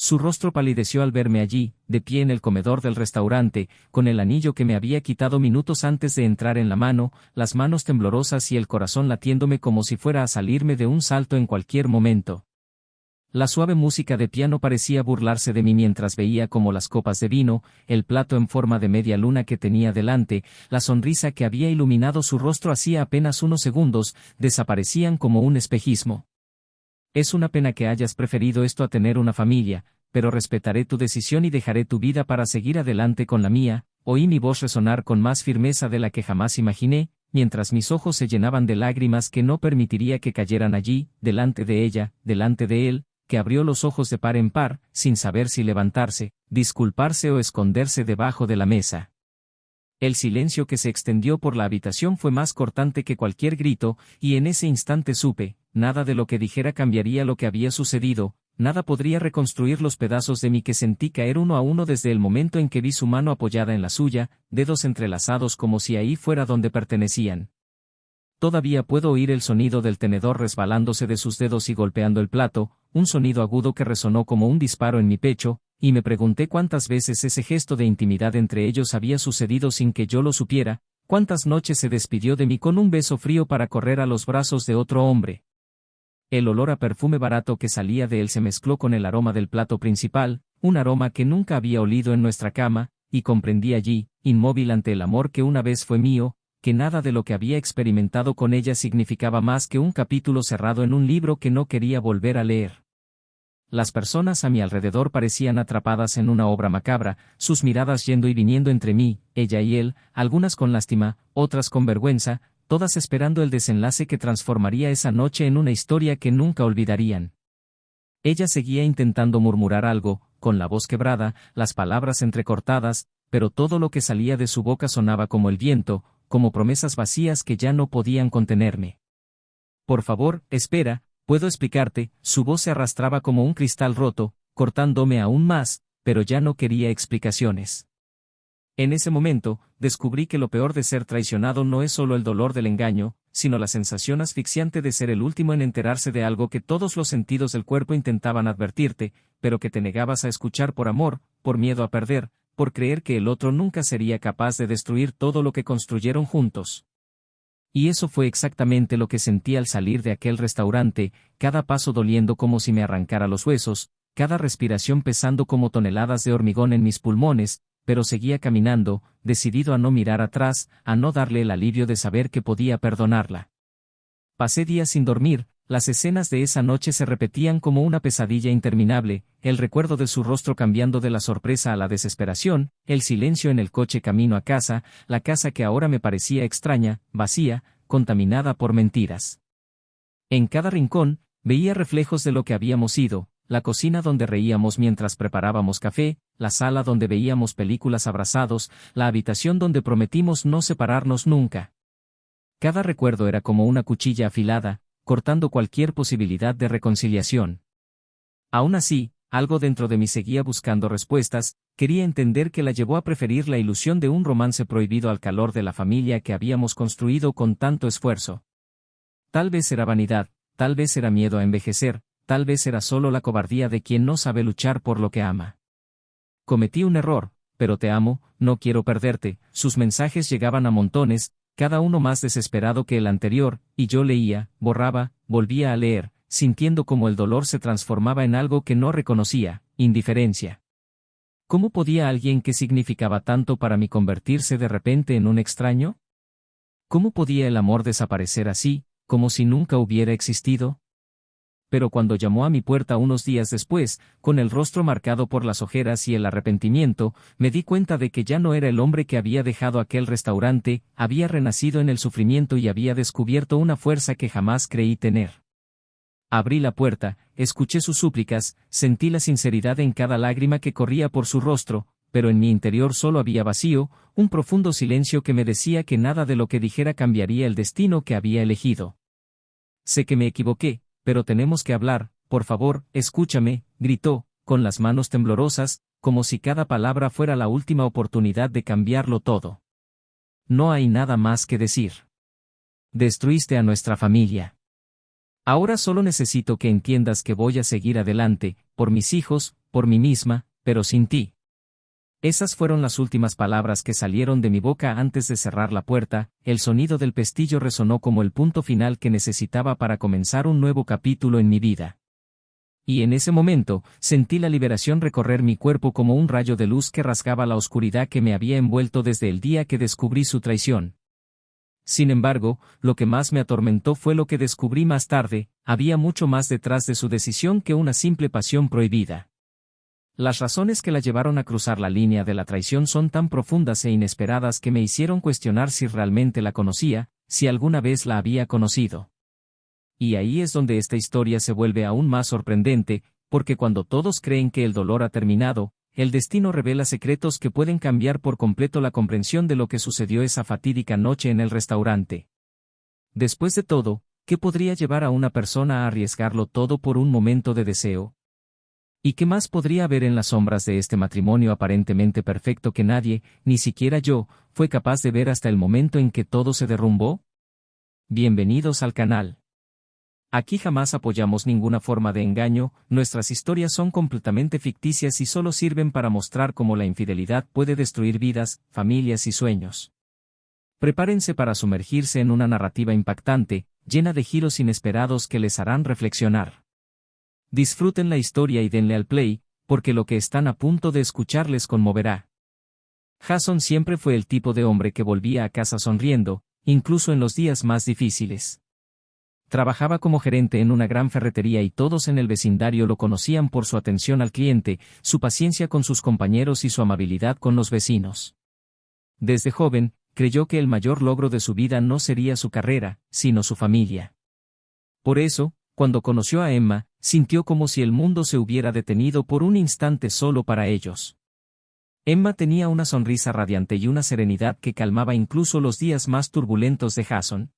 Su rostro palideció al verme allí, de pie en el comedor del restaurante, con el anillo que me había quitado minutos antes de entrar en la mano, las manos temblorosas y el corazón latiéndome como si fuera a salirme de un salto en cualquier momento. La suave música de piano parecía burlarse de mí mientras veía como las copas de vino, el plato en forma de media luna que tenía delante, la sonrisa que había iluminado su rostro hacía apenas unos segundos, desaparecían como un espejismo. Es una pena que hayas preferido esto a tener una familia, pero respetaré tu decisión y dejaré tu vida para seguir adelante con la mía. Oí mi voz resonar con más firmeza de la que jamás imaginé, mientras mis ojos se llenaban de lágrimas que no permitiría que cayeran allí, delante de ella, delante de él, que abrió los ojos de par en par, sin saber si levantarse, disculparse o esconderse debajo de la mesa. El silencio que se extendió por la habitación fue más cortante que cualquier grito, y en ese instante supe, nada de lo que dijera cambiaría lo que había sucedido, nada podría reconstruir los pedazos de mí que sentí caer uno a uno desde el momento en que vi su mano apoyada en la suya, dedos entrelazados como si ahí fuera donde pertenecían. Todavía puedo oír el sonido del tenedor resbalándose de sus dedos y golpeando el plato, un sonido agudo que resonó como un disparo en mi pecho, y me pregunté cuántas veces ese gesto de intimidad entre ellos había sucedido sin que yo lo supiera, cuántas noches se despidió de mí con un beso frío para correr a los brazos de otro hombre. El olor a perfume barato que salía de él se mezcló con el aroma del plato principal, un aroma que nunca había olido en nuestra cama, y comprendí allí, inmóvil ante el amor que una vez fue mío, que nada de lo que había experimentado con ella significaba más que un capítulo cerrado en un libro que no quería volver a leer. Las personas a mi alrededor parecían atrapadas en una obra macabra, sus miradas yendo y viniendo entre mí, ella y él, algunas con lástima, otras con vergüenza, todas esperando el desenlace que transformaría esa noche en una historia que nunca olvidarían. Ella seguía intentando murmurar algo, con la voz quebrada, las palabras entrecortadas, pero todo lo que salía de su boca sonaba como el viento, como promesas vacías que ya no podían contenerme. Por favor, espera, puedo explicarte. Su voz se arrastraba como un cristal roto, cortándome aún más, pero ya no quería explicaciones. En ese momento, descubrí que lo peor de ser traicionado no es solo el dolor del engaño, sino la sensación asfixiante de ser el último en enterarse de algo que todos los sentidos del cuerpo intentaban advertirte, pero que te negabas a escuchar por amor, por miedo a perder, por creer que el otro nunca sería capaz de destruir todo lo que construyeron juntos. Y eso fue exactamente lo que sentí al salir de aquel restaurante, cada paso doliendo como si me arrancara los huesos, cada respiración pesando como toneladas de hormigón en mis pulmones, pero seguía caminando, decidido a no mirar atrás, a no darle el alivio de saber que podía perdonarla. Pasé días sin dormir, las escenas de esa noche se repetían como una pesadilla interminable, el recuerdo de su rostro cambiando de la sorpresa a la desesperación, el silencio en el coche camino a casa, la casa que ahora me parecía extraña, vacía, contaminada por mentiras. En cada rincón, veía reflejos de lo que habíamos sido, la cocina donde reíamos mientras preparábamos café, la sala donde veíamos películas abrazados, la habitación donde prometimos no separarnos nunca. Cada recuerdo era como una cuchilla afilada, cortando cualquier posibilidad de reconciliación. Aún así, algo dentro de mí seguía buscando respuestas, quería entender qué la llevó a preferir la ilusión de un romance prohibido al calor de la familia que habíamos construido con tanto esfuerzo. Tal vez era vanidad, tal vez era miedo a envejecer, tal vez era solo la cobardía de quien no sabe luchar por lo que ama. Cometí un error, pero te amo, no quiero perderte. Sus mensajes llegaban a montones, cada uno más desesperado que el anterior, y yo leía, borraba, volvía a leer, sintiendo como el dolor se transformaba en algo que no reconocía, indiferencia. ¿Cómo podía alguien que significaba tanto para mí convertirse de repente en un extraño? ¿Cómo podía el amor desaparecer así, como si nunca hubiera existido? Pero cuando llamó a mi puerta unos días después, con el rostro marcado por las ojeras y el arrepentimiento, me di cuenta de que ya no era el hombre que había dejado aquel restaurante, había renacido en el sufrimiento y había descubierto una fuerza que jamás creí tener. Abrí la puerta, escuché sus súplicas, sentí la sinceridad en cada lágrima que corría por su rostro, pero en mi interior solo había vacío, un profundo silencio que me decía que nada de lo que dijera cambiaría el destino que había elegido. Sé que me equivoqué, pero tenemos que hablar, por favor, escúchame, gritó, con las manos temblorosas, como si cada palabra fuera la última oportunidad de cambiarlo todo. No hay nada más que decir. Destruiste a nuestra familia. Ahora solo necesito que entiendas que voy a seguir adelante, por mis hijos, por mí misma, pero sin ti. Esas fueron las últimas palabras que salieron de mi boca antes de cerrar la puerta. El sonido del pestillo resonó como el punto final que necesitaba para comenzar un nuevo capítulo en mi vida. Y en ese momento, sentí la liberación recorrer mi cuerpo como un rayo de luz que rasgaba la oscuridad que me había envuelto desde el día que descubrí su traición. Sin embargo, lo que más me atormentó fue lo que descubrí más tarde: había mucho más detrás de su decisión que una simple pasión prohibida. Las razones que la llevaron a cruzar la línea de la traición son tan profundas e inesperadas que me hicieron cuestionar si realmente la conocía, si alguna vez la había conocido. Y ahí es donde esta historia se vuelve aún más sorprendente, porque cuando todos creen que el dolor ha terminado, el destino revela secretos que pueden cambiar por completo la comprensión de lo que sucedió esa fatídica noche en el restaurante. Después de todo, ¿qué podría llevar a una persona a arriesgarlo todo por un momento de deseo? ¿Y qué más podría haber en las sombras de este matrimonio aparentemente perfecto que nadie, ni siquiera yo, fue capaz de ver hasta el momento en que todo se derrumbó? Bienvenidos al canal. Aquí jamás apoyamos ninguna forma de engaño, nuestras historias son completamente ficticias y solo sirven para mostrar cómo la infidelidad puede destruir vidas, familias y sueños. Prepárense para sumergirse en una narrativa impactante, llena de giros inesperados que les harán reflexionar. Disfruten la historia y denle al play, porque lo que están a punto de escuchar les conmoverá. Jason siempre fue el tipo de hombre que volvía a casa sonriendo, incluso en los días más difíciles. Trabajaba como gerente en una gran ferretería y todos en el vecindario lo conocían por su atención al cliente, su paciencia con sus compañeros y su amabilidad con los vecinos. Desde joven, creyó que el mayor logro de su vida no sería su carrera, sino su familia. Por eso, cuando conoció a Emma, sintió como si el mundo se hubiera detenido por un instante solo para ellos. Emma tenía una sonrisa radiante y una serenidad que calmaba incluso los días más turbulentos de Jason.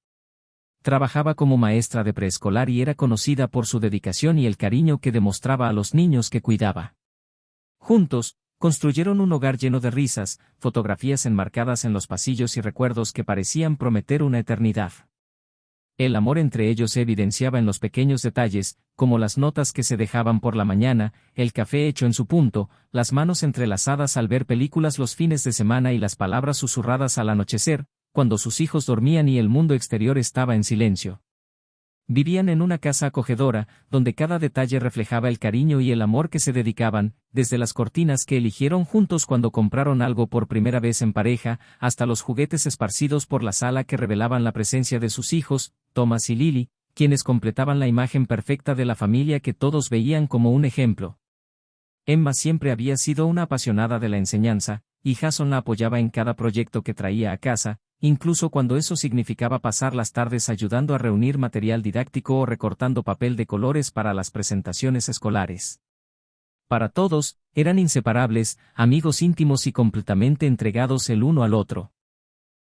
Trabajaba como maestra de preescolar y era conocida por su dedicación y el cariño que demostraba a los niños que cuidaba. Juntos, construyeron un hogar lleno de risas, fotografías enmarcadas en los pasillos y recuerdos que parecían prometer una eternidad. El amor entre ellos se evidenciaba en los pequeños detalles, como las notas que se dejaban por la mañana, el café hecho en su punto, las manos entrelazadas al ver películas los fines de semana y las palabras susurradas al anochecer, cuando sus hijos dormían y el mundo exterior estaba en silencio. Vivían en una casa acogedora, donde cada detalle reflejaba el cariño y el amor que se dedicaban, desde las cortinas que eligieron juntos cuando compraron algo por primera vez en pareja, hasta los juguetes esparcidos por la sala que revelaban la presencia de sus hijos, Thomas y Lily, quienes completaban la imagen perfecta de la familia que todos veían como un ejemplo. Emma siempre había sido una apasionada de la enseñanza, y Jason la apoyaba en cada proyecto que traía a casa, incluso cuando eso significaba pasar las tardes ayudando a reunir material didáctico o recortando papel de colores para las presentaciones escolares. Para todos, eran inseparables, amigos íntimos y completamente entregados el uno al otro.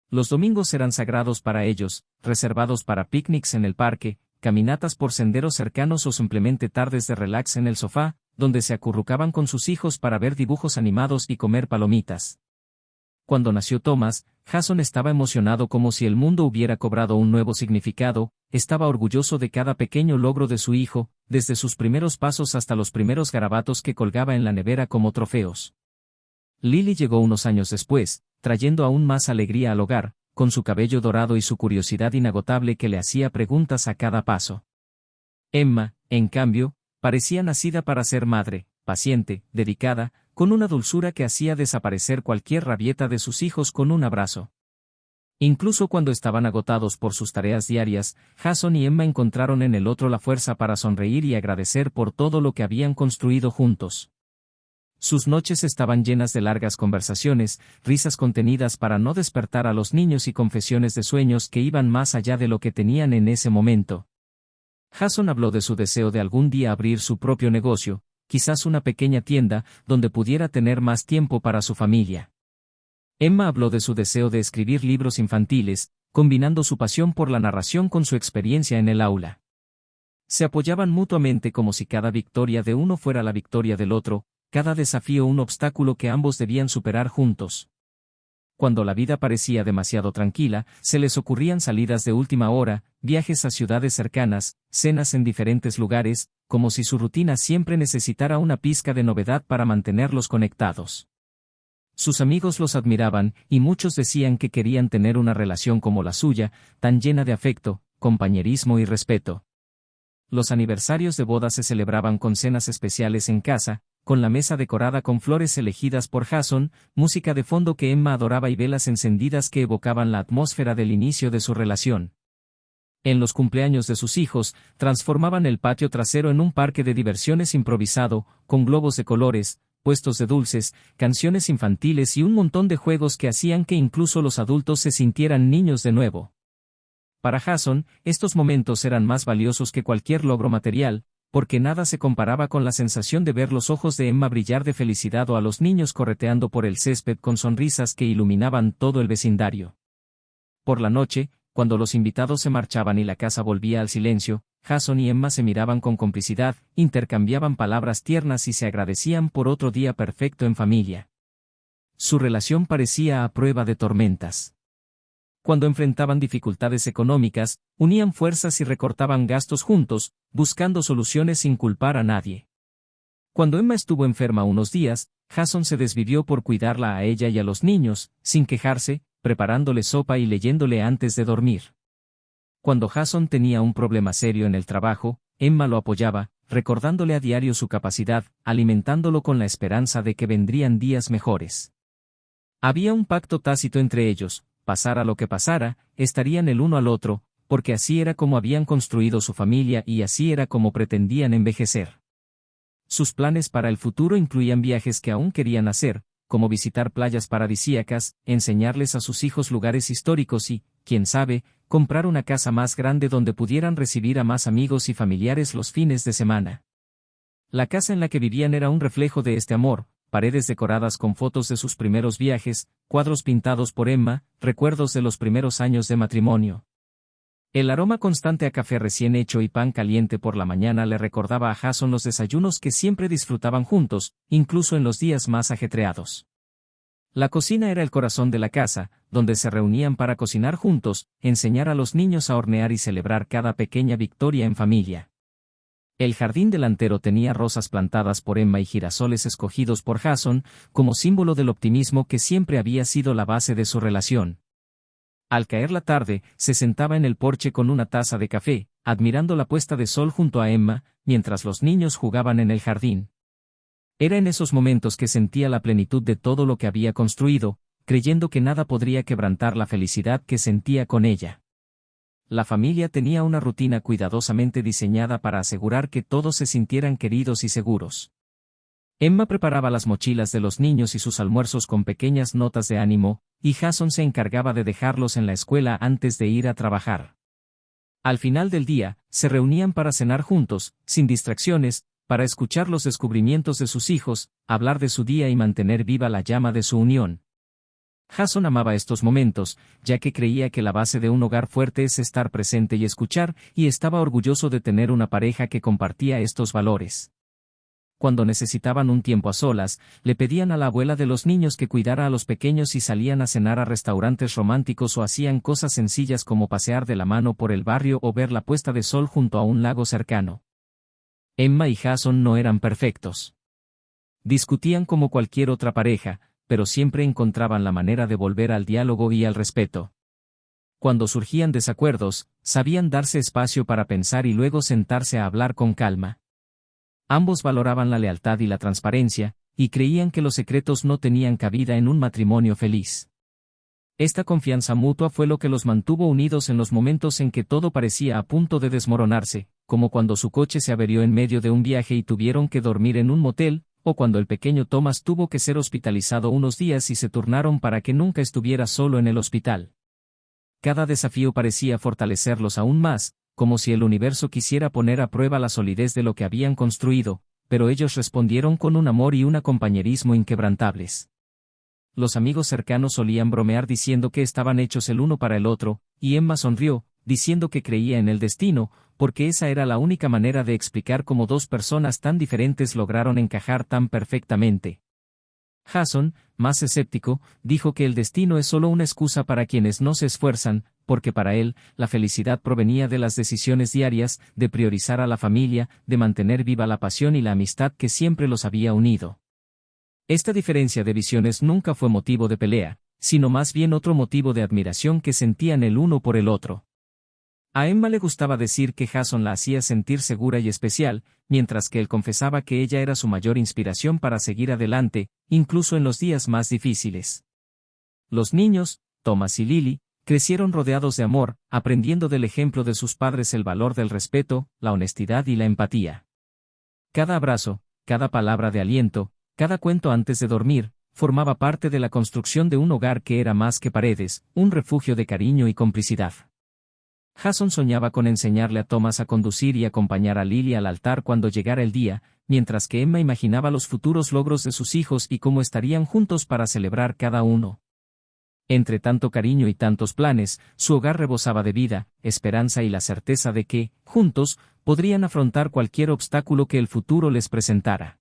Los domingos eran sagrados para ellos, reservados para picnics en el parque, caminatas por senderos cercanos o simplemente tardes de relax en el sofá, donde se acurrucaban con sus hijos para ver dibujos animados y comer palomitas. Cuando nació Thomas, Jason estaba emocionado como si el mundo hubiera cobrado un nuevo significado, estaba orgulloso de cada pequeño logro de su hijo, desde sus primeros pasos hasta los primeros garabatos que colgaba en la nevera como trofeos. Lily llegó unos años después, trayendo aún más alegría al hogar, con su cabello dorado y su curiosidad inagotable que le hacía preguntas a cada paso. Emma, en cambio, parecía nacida para ser madre, paciente, dedicada, con una dulzura que hacía desaparecer cualquier rabieta de sus hijos con un abrazo. Incluso cuando estaban agotados por sus tareas diarias, Jason y Emma encontraron en el otro la fuerza para sonreír y agradecer por todo lo que habían construido juntos. Sus noches estaban llenas de largas conversaciones, risas contenidas para no despertar a los niños y confesiones de sueños que iban más allá de lo que tenían en ese momento. Jason habló de su deseo de algún día abrir su propio negocio, quizás una pequeña tienda, donde pudiera tener más tiempo para su familia. Emma habló de su deseo de escribir libros infantiles, combinando su pasión por la narración con su experiencia en el aula. Se apoyaban mutuamente como si cada victoria de uno fuera la victoria del otro, cada desafío un obstáculo que ambos debían superar juntos. Cuando la vida parecía demasiado tranquila, se les ocurrían salidas de última hora, viajes a ciudades cercanas, cenas en diferentes lugares, como si su rutina siempre necesitara una pizca de novedad para mantenerlos conectados. Sus amigos los admiraban, y muchos decían que querían tener una relación como la suya, tan llena de afecto, compañerismo y respeto. Los aniversarios de boda se celebraban con cenas especiales en casa, con la mesa decorada con flores elegidas por Jason, música de fondo que Emma adoraba y velas encendidas que evocaban la atmósfera del inicio de su relación. En los cumpleaños de sus hijos, transformaban el patio trasero en un parque de diversiones improvisado, con globos de colores, puestos de dulces, canciones infantiles y un montón de juegos que hacían que incluso los adultos se sintieran niños de nuevo. Para Jason, estos momentos eran más valiosos que cualquier logro material, porque nada se comparaba con la sensación de ver los ojos de Emma brillar de felicidad o a los niños correteando por el césped con sonrisas que iluminaban todo el vecindario. Por la noche, cuando los invitados se marchaban y la casa volvía al silencio, Jason y Emma se miraban con complicidad, intercambiaban palabras tiernas y se agradecían por otro día perfecto en familia. Su relación parecía a prueba de tormentas. Cuando enfrentaban dificultades económicas, unían fuerzas y recortaban gastos juntos, buscando soluciones sin culpar a nadie. Cuando Emma estuvo enferma unos días, Jason se desvivió por cuidarla a ella y a los niños, sin quejarse, preparándole sopa y leyéndole antes de dormir. Cuando Jason tenía un problema serio en el trabajo, Emma lo apoyaba, recordándole a diario su capacidad, alimentándolo con la esperanza de que vendrían días mejores. Había un pacto tácito entre ellos: pasara lo que pasara, estarían el uno al otro, porque así era como habían construido su familia y así era como pretendían envejecer. Sus planes para el futuro incluían viajes que aún querían hacer, como visitar playas paradisíacas, enseñarles a sus hijos lugares históricos y, quién sabe, comprar una casa más grande donde pudieran recibir a más amigos y familiares los fines de semana. La casa en la que vivían era un reflejo de este amor: paredes decoradas con fotos de sus primeros viajes, cuadros pintados por Emma, recuerdos de los primeros años de matrimonio. El aroma constante a café recién hecho y pan caliente por la mañana le recordaba a Jason los desayunos que siempre disfrutaban juntos, incluso en los días más ajetreados. La cocina era el corazón de la casa, donde se reunían para cocinar juntos, enseñar a los niños a hornear y celebrar cada pequeña victoria en familia. El jardín delantero tenía rosas plantadas por Emma y girasoles escogidos por Jason, como símbolo del optimismo que siempre había sido la base de su relación. Al caer la tarde, se sentaba en el porche con una taza de café, admirando la puesta de sol junto a Emma, mientras los niños jugaban en el jardín. Era en esos momentos que sentía la plenitud de todo lo que había construido, creyendo que nada podría quebrantar la felicidad que sentía con ella. La familia tenía una rutina cuidadosamente diseñada para asegurar que todos se sintieran queridos y seguros. Emma preparaba las mochilas de los niños y sus almuerzos con pequeñas notas de ánimo, y Jason se encargaba de dejarlos en la escuela antes de ir a trabajar. Al final del día, se reunían para cenar juntos, sin distracciones, para escuchar los descubrimientos de sus hijos, hablar de su día y mantener viva la llama de su unión. Jason amaba estos momentos, ya que creía que la base de un hogar fuerte es estar presente y escuchar, y estaba orgulloso de tener una pareja que compartía estos valores. Cuando necesitaban un tiempo a solas, le pedían a la abuela de los niños que cuidara a los pequeños y salían a cenar a restaurantes románticos o hacían cosas sencillas como pasear de la mano por el barrio o ver la puesta de sol junto a un lago cercano. Emma y Jason no eran perfectos. Discutían como cualquier otra pareja, pero siempre encontraban la manera de volver al diálogo y al respeto. Cuando surgían desacuerdos, sabían darse espacio para pensar y luego sentarse a hablar con calma. Ambos valoraban la lealtad y la transparencia, y creían que los secretos no tenían cabida en un matrimonio feliz. Esta confianza mutua fue lo que los mantuvo unidos en los momentos en que todo parecía a punto de desmoronarse, como cuando su coche se averió en medio de un viaje y tuvieron que dormir en un motel, o cuando el pequeño Thomas tuvo que ser hospitalizado unos días y se turnaron para que nunca estuviera solo en el hospital. Cada desafío parecía fortalecerlos aún más, como si el universo quisiera poner a prueba la solidez de lo que habían construido, pero ellos respondieron con un amor y un compañerismo inquebrantables. Los amigos cercanos solían bromear diciendo que estaban hechos el uno para el otro, y Emma sonrió, diciendo que creía en el destino, porque esa era la única manera de explicar cómo dos personas tan diferentes lograron encajar tan perfectamente. Jason, más escéptico, dijo que el destino es solo una excusa para quienes no se esfuerzan, porque para él, la felicidad provenía de las decisiones diarias, de priorizar a la familia, de mantener viva la pasión y la amistad que siempre los había unido. Esta diferencia de visiones nunca fue motivo de pelea, sino más bien otro motivo de admiración que sentían el uno por el otro. A Emma le gustaba decir que Jason la hacía sentir segura y especial, mientras que él confesaba que ella era su mayor inspiración para seguir adelante, incluso en los días más difíciles. Los niños, Thomas y Lily, crecieron rodeados de amor, aprendiendo del ejemplo de sus padres el valor del respeto, la honestidad y la empatía. Cada abrazo, cada palabra de aliento, cada cuento antes de dormir, formaba parte de la construcción de un hogar que era más que paredes, un refugio de cariño y complicidad. Jason soñaba con enseñarle a Thomas a conducir y acompañar a Lily al altar cuando llegara el día, mientras que Emma imaginaba los futuros logros de sus hijos y cómo estarían juntos para celebrar cada uno. Entre tanto cariño y tantos planes, su hogar rebosaba de vida, esperanza y la certeza de que, juntos, podrían afrontar cualquier obstáculo que el futuro les presentara.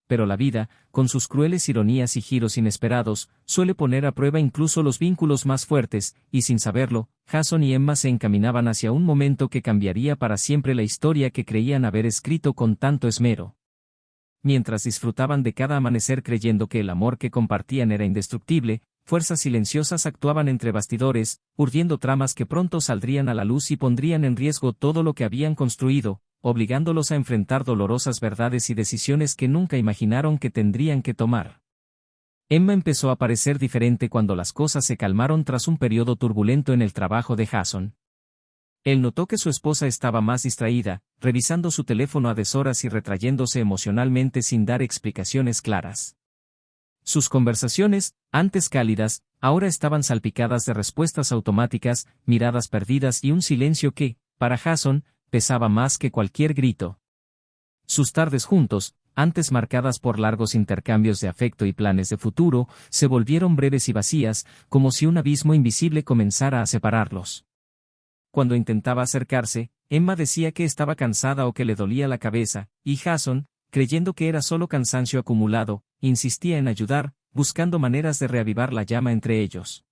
Pero la vida, con sus crueles ironías y giros inesperados, suele poner a prueba incluso los vínculos más fuertes, y sin saberlo, Jason y Emma se encaminaban hacia un momento que cambiaría para siempre la historia que creían haber escrito con tanto esmero. Mientras disfrutaban de cada amanecer creyendo que el amor que compartían era indestructible, fuerzas silenciosas actuaban entre bastidores, urdiendo tramas que pronto saldrían a la luz y pondrían en riesgo todo lo que habían construido, obligándolos a enfrentar dolorosas verdades y decisiones que nunca imaginaron que tendrían que tomar. Emma empezó a parecer diferente cuando las cosas se calmaron tras un periodo turbulento en el trabajo de Jason. Él notó que su esposa estaba más distraída, revisando su teléfono a deshoras y retrayéndose emocionalmente sin dar explicaciones claras. Sus conversaciones, antes cálidas, ahora estaban salpicadas de respuestas automáticas, miradas perdidas y un silencio que, para Jason, pesaba más que cualquier grito. Sus tardes juntos, antes marcadas por largos intercambios de afecto y planes de futuro, se volvieron breves y vacías, como si un abismo invisible comenzara a separarlos. Cuando intentaba acercarse, Emma decía que estaba cansada o que le dolía la cabeza, y Jason, creyendo que era solo cansancio acumulado, insistía en ayudar, buscando maneras de reavivar la llama entre ellos.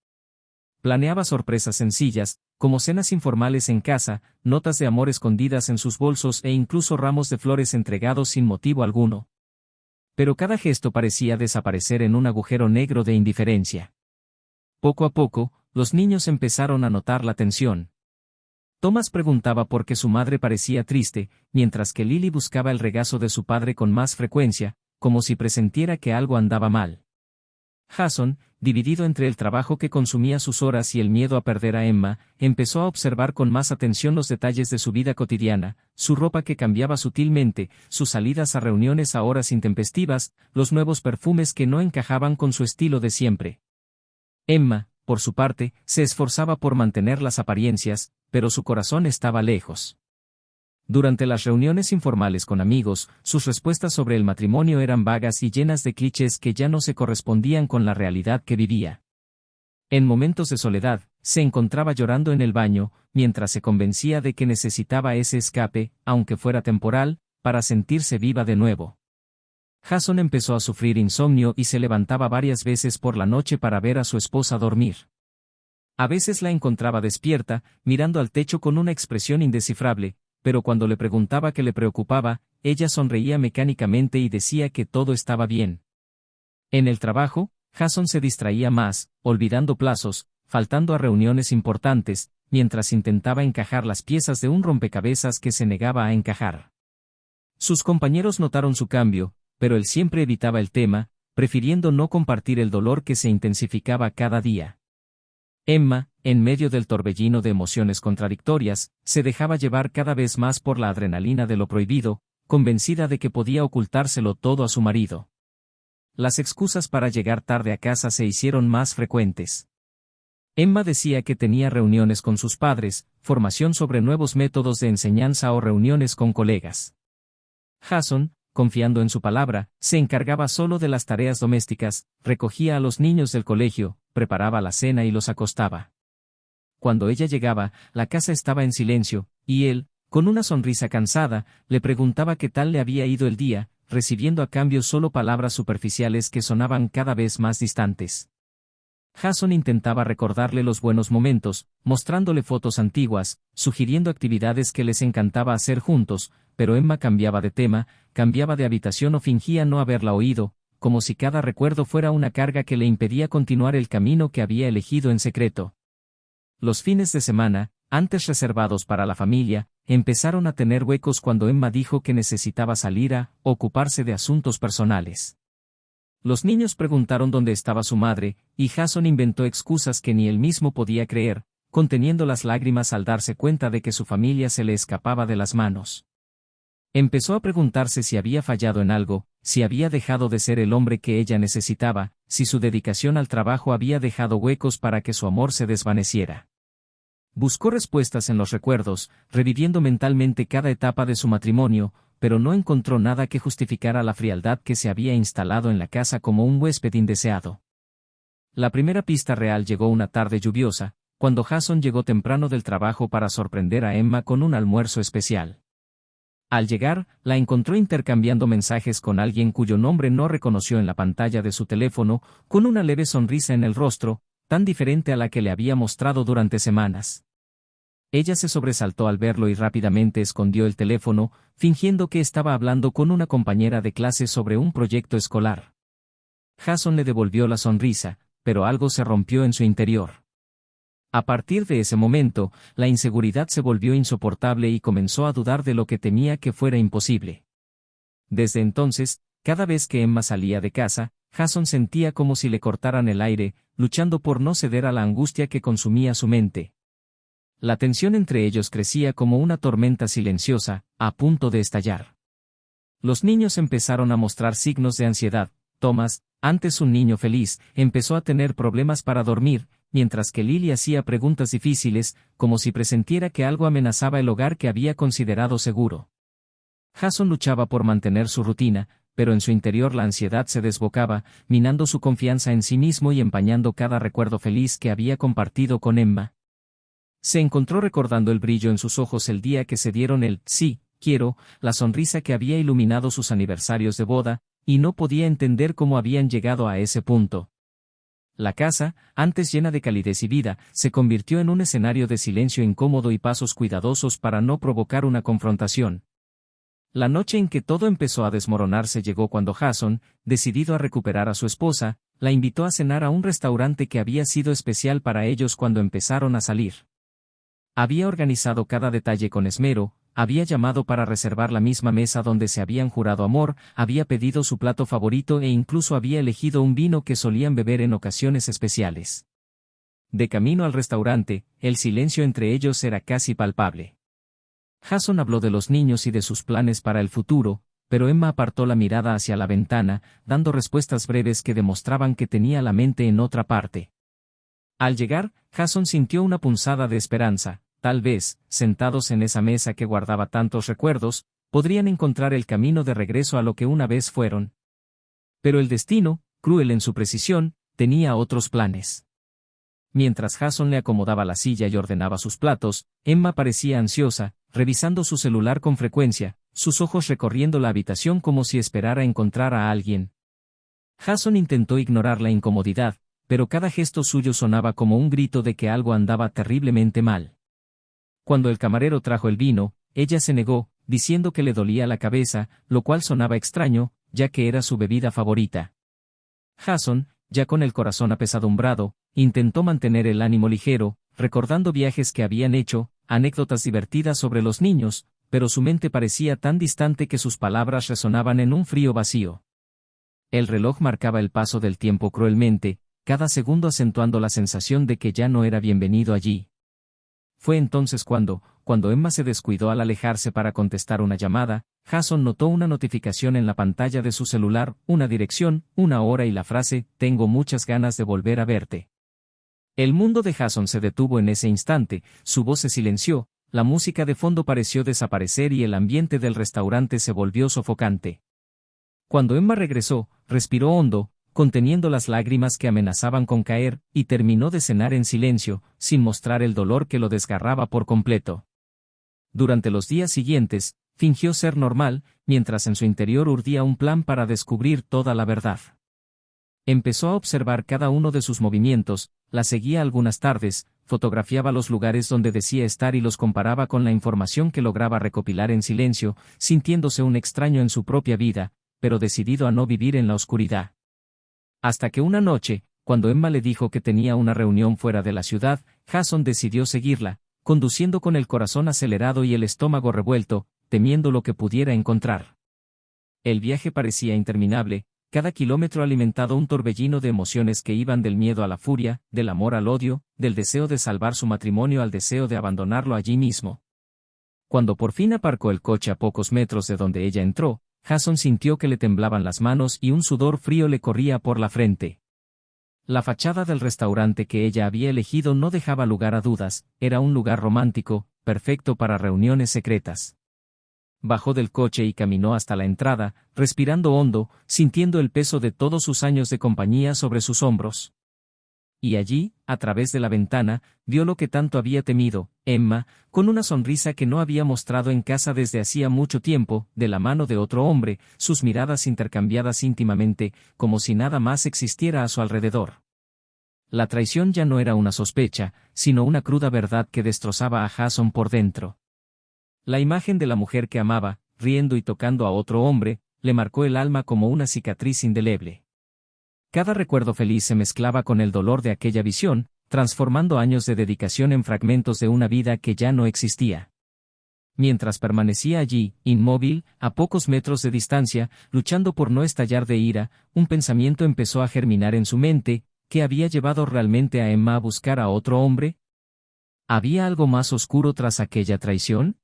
Planeaba sorpresas sencillas, como cenas informales en casa, notas de amor escondidas en sus bolsos e incluso ramos de flores entregados sin motivo alguno. Pero cada gesto parecía desaparecer en un agujero negro de indiferencia. Poco a poco, los niños empezaron a notar la tensión. Thomas preguntaba por qué su madre parecía triste, mientras que Lily buscaba el regazo de su padre con más frecuencia, como si presintiera que algo andaba mal. Jason, dividido entre el trabajo que consumía sus horas y el miedo a perder a Emma, empezó a observar con más atención los detalles de su vida cotidiana, su ropa que cambiaba sutilmente, sus salidas a reuniones a horas intempestivas, los nuevos perfumes que no encajaban con su estilo de siempre. Emma, por su parte, se esforzaba por mantener las apariencias, pero su corazón estaba lejos. Durante las reuniones informales con amigos, sus respuestas sobre el matrimonio eran vagas y llenas de clichés que ya no se correspondían con la realidad que vivía. En momentos de soledad, se encontraba llorando en el baño, mientras se convencía de que necesitaba ese escape, aunque fuera temporal, para sentirse viva de nuevo. Jason empezó a sufrir insomnio y se levantaba varias veces por la noche para ver a su esposa dormir. A veces la encontraba despierta, mirando al techo con una expresión indescifrable, pero cuando le preguntaba qué le preocupaba, ella sonreía mecánicamente y decía que todo estaba bien. En el trabajo, Jason se distraía más, olvidando plazos, faltando a reuniones importantes, mientras intentaba encajar las piezas de un rompecabezas que se negaba a encajar. Sus compañeros notaron su cambio, pero él siempre evitaba el tema, prefiriendo no compartir el dolor que se intensificaba cada día. Emma, en medio del torbellino de emociones contradictorias, se dejaba llevar cada vez más por la adrenalina de lo prohibido, convencida de que podía ocultárselo todo a su marido. Las excusas para llegar tarde a casa se hicieron más frecuentes. Emma decía que tenía reuniones con sus padres, formación sobre nuevos métodos de enseñanza o reuniones con colegas. Jason, confiando en su palabra, se encargaba solo de las tareas domésticas, recogía a los niños del colegio, preparaba la cena y los acostaba. Cuando ella llegaba, la casa estaba en silencio, y él, con una sonrisa cansada, le preguntaba qué tal le había ido el día, recibiendo a cambio solo palabras superficiales que sonaban cada vez más distantes. Jason intentaba recordarle los buenos momentos, mostrándole fotos antiguas, sugiriendo actividades que les encantaba hacer juntos, pero Emma cambiaba de tema, cambiaba de habitación o fingía no haberla oído, como si cada recuerdo fuera una carga que le impedía continuar el camino que había elegido en secreto. Los fines de semana, antes reservados para la familia, empezaron a tener huecos cuando Emma dijo que necesitaba salir a ocuparse de asuntos personales. Los niños preguntaron dónde estaba su madre, y Jason inventó excusas que ni él mismo podía creer, conteniendo las lágrimas al darse cuenta de que su familia se le escapaba de las manos. Empezó a preguntarse si había fallado en algo, si había dejado de ser el hombre que ella necesitaba, si su dedicación al trabajo había dejado huecos para que su amor se desvaneciera. Buscó respuestas en los recuerdos, reviviendo mentalmente cada etapa de su matrimonio, pero no encontró nada que justificara la frialdad que se había instalado en la casa como un huésped indeseado. La primera pista real llegó una tarde lluviosa, cuando Jason llegó temprano del trabajo para sorprender a Emma con un almuerzo especial. Al llegar, la encontró intercambiando mensajes con alguien cuyo nombre no reconoció en la pantalla de su teléfono, con una leve sonrisa en el rostro, tan diferente a la que le había mostrado durante semanas. Ella se sobresaltó al verlo y rápidamente escondió el teléfono, fingiendo que estaba hablando con una compañera de clase sobre un proyecto escolar. Jason le devolvió la sonrisa, pero algo se rompió en su interior. A partir de ese momento, la inseguridad se volvió insoportable y comenzó a dudar de lo que temía que fuera imposible. Desde entonces, cada vez que Emma salía de casa, Jason sentía como si le cortaran el aire, luchando por no ceder a la angustia que consumía su mente. La tensión entre ellos crecía como una tormenta silenciosa, a punto de estallar. Los niños empezaron a mostrar signos de ansiedad. Thomas, antes un niño feliz, empezó a tener problemas para dormir, mientras que Lily hacía preguntas difíciles, como si presentiera que algo amenazaba el hogar que había considerado seguro. Jason luchaba por mantener su rutina, pero en su interior la ansiedad se desbocaba, minando su confianza en sí mismo y empañando cada recuerdo feliz que había compartido con Emma. Se encontró recordando el brillo en sus ojos el día que se dieron el «sí, quiero», la sonrisa que había iluminado sus aniversarios de boda, y no podía entender cómo habían llegado a ese punto. La casa, antes llena de calidez y vida, se convirtió en un escenario de silencio incómodo y pasos cuidadosos para no provocar una confrontación. La noche en que todo empezó a desmoronarse llegó cuando Jason, decidido a recuperar a su esposa, la invitó a cenar a un restaurante que había sido especial para ellos cuando empezaron a salir. Había organizado cada detalle con esmero, había llamado para reservar la misma mesa donde se habían jurado amor, había pedido su plato favorito e incluso había elegido un vino que solían beber en ocasiones especiales. De camino al restaurante, el silencio entre ellos era casi palpable. Jason habló de los niños y de sus planes para el futuro, pero Emma apartó la mirada hacia la ventana, dando respuestas breves que demostraban que tenía la mente en otra parte. Al llegar, Jason sintió una punzada de esperanza. Tal vez, sentados en esa mesa que guardaba tantos recuerdos, podrían encontrar el camino de regreso a lo que una vez fueron. Pero el destino, cruel en su precisión, tenía otros planes. Mientras Jason le acomodaba la silla y ordenaba sus platos, Emma parecía ansiosa, revisando su celular con frecuencia, sus ojos recorriendo la habitación como si esperara encontrar a alguien. Jason intentó ignorar la incomodidad, pero cada gesto suyo sonaba como un grito de que algo andaba terriblemente mal. Cuando el camarero trajo el vino, ella se negó, diciendo que le dolía la cabeza, lo cual sonaba extraño, ya que era su bebida favorita. Jason, ya con el corazón apesadumbrado, intentó mantener el ánimo ligero, recordando viajes que habían hecho, anécdotas divertidas sobre los niños, pero su mente parecía tan distante que sus palabras resonaban en un frío vacío. El reloj marcaba el paso del tiempo cruelmente, cada segundo acentuando la sensación de que ya no era bienvenido allí. Fue entonces cuando Emma se descuidó al alejarse para contestar una llamada, Jason notó una notificación en la pantalla de su celular, una dirección, una hora y la frase, «Tengo muchas ganas de volver a verte». El mundo de Jason se detuvo en ese instante, su voz se silenció, la música de fondo pareció desaparecer y el ambiente del restaurante se volvió sofocante. Cuando Emma regresó, respiró hondo, conteniendo las lágrimas que amenazaban con caer, y terminó de cenar en silencio, sin mostrar el dolor que lo desgarraba por completo. Durante los días siguientes, fingió ser normal, mientras en su interior urdía un plan para descubrir toda la verdad. Empezó a observar cada uno de sus movimientos, la seguía algunas tardes, fotografiaba los lugares donde decía estar y los comparaba con la información que lograba recopilar en silencio, sintiéndose un extraño en su propia vida, pero decidido a no vivir en la oscuridad. Hasta que una noche, cuando Emma le dijo que tenía una reunión fuera de la ciudad, Jason decidió seguirla, conduciendo con el corazón acelerado y el estómago revuelto, temiendo lo que pudiera encontrar. El viaje parecía interminable, cada kilómetro alimentado un torbellino de emociones que iban del miedo a la furia, del amor al odio, del deseo de salvar su matrimonio al deseo de abandonarlo allí mismo. Cuando por fin aparcó el coche a pocos metros de donde ella entró, Jason sintió que le temblaban las manos y un sudor frío le corría por la frente. La fachada del restaurante que ella había elegido no dejaba lugar a dudas, era un lugar romántico, perfecto para reuniones secretas. Bajó del coche y caminó hasta la entrada, respirando hondo, sintiendo el peso de todos sus años de compañía sobre sus hombros. Y allí, a través de la ventana, vio lo que tanto había temido, Emma, con una sonrisa que no había mostrado en casa desde hacía mucho tiempo, de la mano de otro hombre, sus miradas intercambiadas íntimamente, como si nada más existiera a su alrededor. La traición ya no era una sospecha, sino una cruda verdad que destrozaba a Jason por dentro. La imagen de la mujer que amaba, riendo y tocando a otro hombre, le marcó el alma como una cicatriz indeleble. Cada recuerdo feliz se mezclaba con el dolor de aquella visión, transformando años de dedicación en fragmentos de una vida que ya no existía. Mientras permanecía allí, inmóvil, a pocos metros de distancia, luchando por no estallar de ira, un pensamiento empezó a germinar en su mente: ¿qué había llevado realmente a Emma a buscar a otro hombre? ¿Había algo más oscuro tras aquella traición?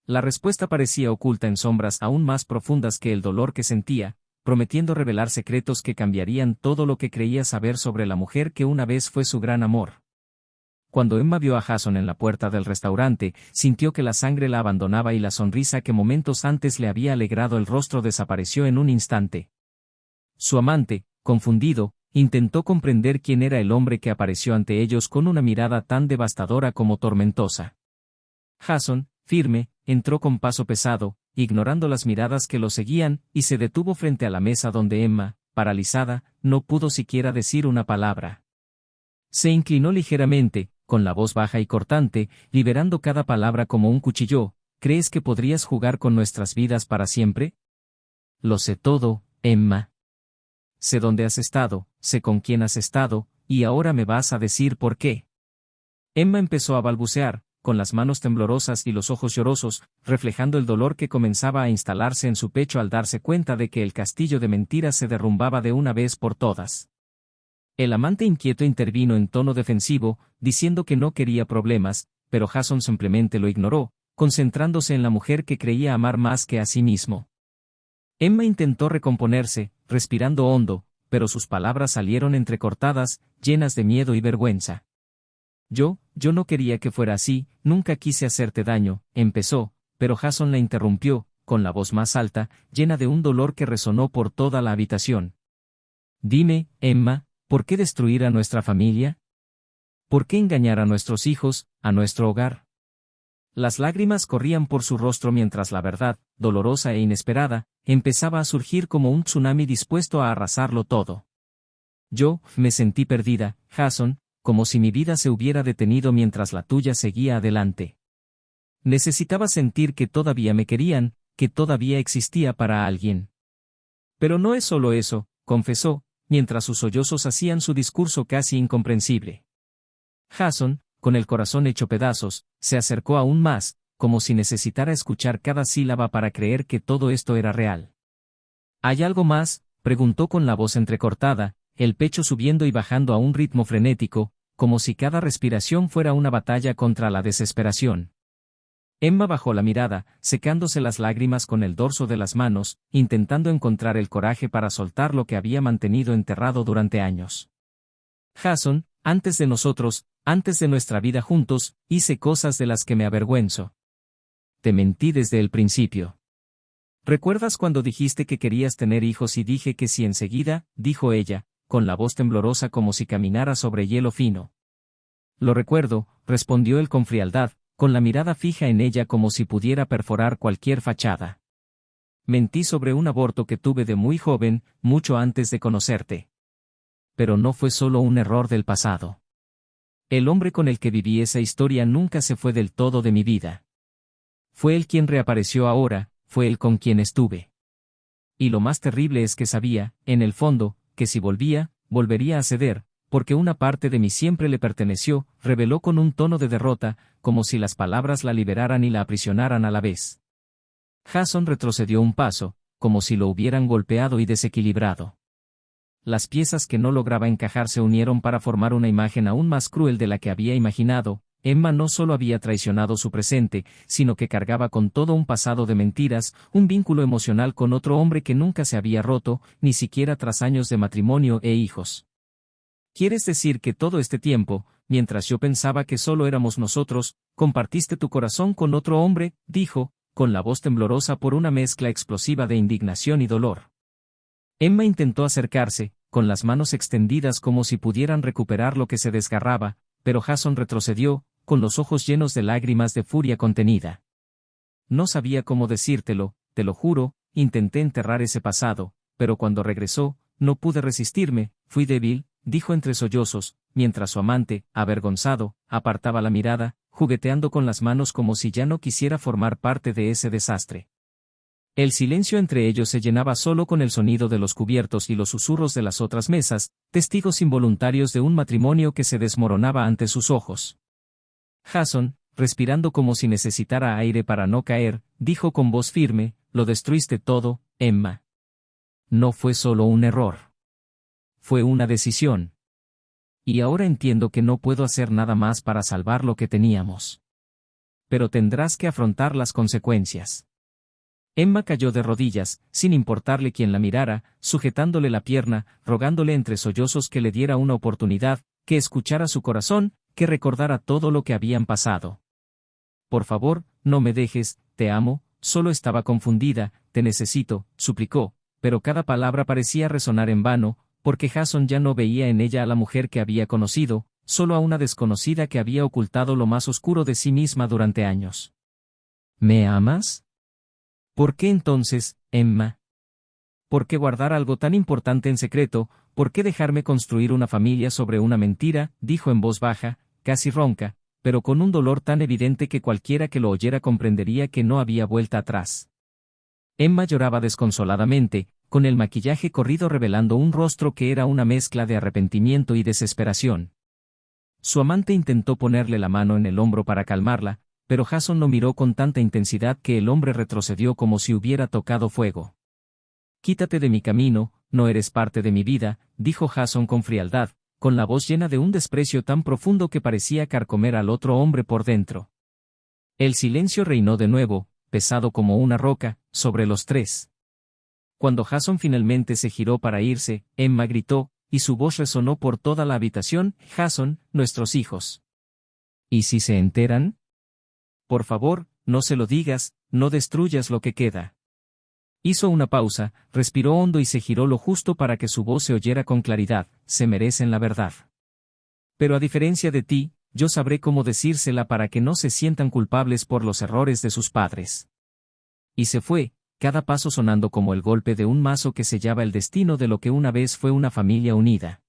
La respuesta parecía oculta en sombras aún más profundas que el dolor que sentía, prometiendo revelar secretos que cambiarían todo lo que creía saber sobre la mujer que una vez fue su gran amor. Cuando Emma vio a Jason en la puerta del restaurante, sintió que la sangre la abandonaba y la sonrisa que momentos antes le había alegrado el rostro desapareció en un instante. Su amante, confundido, intentó comprender quién era el hombre que apareció ante ellos con una mirada tan devastadora como tormentosa. Jason, firme, entró con paso pesado, ignorando las miradas que lo seguían, y se detuvo frente a la mesa donde Emma, paralizada, no pudo siquiera decir una palabra. Se inclinó ligeramente, con la voz baja y cortante, liberando cada palabra como un cuchillo: ¿crees que podrías jugar con nuestras vidas para siempre? Lo sé todo, Emma. Sé dónde has estado, sé con quién has estado, y ahora me vas a decir por qué. Emma empezó a balbucear, con las manos temblorosas y los ojos llorosos, reflejando el dolor que comenzaba a instalarse en su pecho al darse cuenta de que el castillo de mentiras se derrumbaba de una vez por todas. El amante inquieto intervino en tono defensivo, diciendo que no quería problemas, pero Jason simplemente lo ignoró, concentrándose en la mujer que creía amar más que a sí mismo. Emma intentó recomponerse, respirando hondo, pero sus palabras salieron entrecortadas, llenas de miedo y vergüenza. Yo no quería que fuera así, nunca quise hacerte daño, empezó, pero Jason la interrumpió, con la voz más alta, llena de un dolor que resonó por toda la habitación. Dime, Emma, ¿por qué destruir a nuestra familia? ¿Por qué engañar a nuestros hijos, a nuestro hogar? Las lágrimas corrían por su rostro mientras la verdad, dolorosa e inesperada, empezaba a surgir como un tsunami dispuesto a arrasarlo todo. Yo me sentí perdida, Jason, como si mi vida se hubiera detenido mientras la tuya seguía adelante. Necesitaba sentir que todavía me querían, que todavía existía para alguien. Pero no es solo eso, confesó, mientras sus sollozos hacían su discurso casi incomprensible. Jason, con el corazón hecho pedazos, se acercó aún más, como si necesitara escuchar cada sílaba para creer que todo esto era real. ¿Hay algo más?, preguntó con la voz entrecortada, el pecho subiendo y bajando a un ritmo frenético, como si cada respiración fuera una batalla contra la desesperación. Emma bajó la mirada, secándose las lágrimas con el dorso de las manos, intentando encontrar el coraje para soltar lo que había mantenido enterrado durante años. Jason, antes de nosotros, antes de nuestra vida juntos, hice cosas de las que me avergüenzo. Te mentí desde el principio. ¿Recuerdas cuando dijiste que querías tener hijos y dije que sí enseguida?, dijo ella, con la voz temblorosa como si caminara sobre hielo fino. Lo recuerdo, respondió él con frialdad, con la mirada fija en ella como si pudiera perforar cualquier fachada. Mentí sobre un aborto que tuve de muy joven, mucho antes de conocerte. Pero no fue solo un error del pasado. El hombre con el que viví esa historia nunca se fue del todo de mi vida. Fue él quien reapareció ahora, fue él con quien estuve. Y lo más terrible es que sabía, en el fondo, que si volvía, volvería a ceder, porque una parte de mí siempre le perteneció, reveló con un tono de derrota, como si las palabras la liberaran y la aprisionaran a la vez. Jason retrocedió un paso, como si lo hubieran golpeado y desequilibrado. Las piezas que no lograba encajar se unieron para formar una imagen aún más cruel de la que había imaginado. Emma no solo había traicionado su presente, sino que cargaba con todo un pasado de mentiras, un vínculo emocional con otro hombre que nunca se había roto, ni siquiera tras años de matrimonio e hijos. ¿Quieres decir que todo este tiempo, mientras yo pensaba que solo éramos nosotros, compartiste tu corazón con otro hombre?, dijo, con la voz temblorosa por una mezcla explosiva de indignación y dolor. Emma intentó acercarse, con las manos extendidas como si pudieran recuperar lo que se desgarraba, pero Jason retrocedió, con los ojos llenos de lágrimas de furia contenida. No sabía cómo decírtelo, te lo juro, intenté enterrar ese pasado, pero cuando regresó, no pude resistirme, fui débil, dijo entre sollozos, mientras su amante, avergonzado, apartaba la mirada, jugueteando con las manos como si ya no quisiera formar parte de ese desastre. El silencio entre ellos se llenaba solo con el sonido de los cubiertos y los susurros de las otras mesas, testigos involuntarios de un matrimonio que se desmoronaba ante sus ojos. Jason, respirando como si necesitara aire para no caer, dijo con voz firme, lo destruiste todo, Emma. No fue solo un error. Fue una decisión. Y ahora entiendo que no puedo hacer nada más para salvar lo que teníamos. Pero tendrás que afrontar las consecuencias. Emma cayó de rodillas, sin importarle quién la mirara, sujetándole la pierna, rogándole entre sollozos que le diera una oportunidad, que escuchara su corazón, que recordara todo lo que habían pasado. Por favor, no me dejes, te amo, solo estaba confundida, te necesito, suplicó, pero cada palabra parecía resonar en vano, porque Jason ya no veía en ella a la mujer que había conocido, solo a una desconocida que había ocultado lo más oscuro de sí misma durante años. ¿Me amas? ¿Por qué entonces, Emma? ¿Por qué guardar algo tan importante en secreto? ¿Por qué dejarme construir una familia sobre una mentira?, dijo en voz baja, casi ronca, pero con un dolor tan evidente que cualquiera que lo oyera comprendería que no había vuelta atrás. Emma lloraba desconsoladamente, con el maquillaje corrido revelando un rostro que era una mezcla de arrepentimiento y desesperación. Su amante intentó ponerle la mano en el hombro para calmarla, pero Jason lo miró con tanta intensidad que el hombre retrocedió como si hubiera tocado fuego. Quítate de mi camino, no eres parte de mi vida, dijo Jason con frialdad, con la voz llena de un desprecio tan profundo que parecía carcomer al otro hombre por dentro. El silencio reinó de nuevo, pesado como una roca, sobre los tres. Cuando Jason finalmente se giró para irse, Emma gritó, y su voz resonó por toda la habitación, Jason, nuestros hijos. ¿Y si se enteran? Por favor, no se lo digas, no destruyas lo que queda. Hizo una pausa, respiró hondo y se giró lo justo para que su voz se oyera con claridad, se merecen la verdad. Pero a diferencia de ti, yo sabré cómo decírsela para que no se sientan culpables por los errores de sus padres. Y se fue, cada paso sonando como el golpe de un mazo que sellaba el destino de lo que una vez fue una familia unida.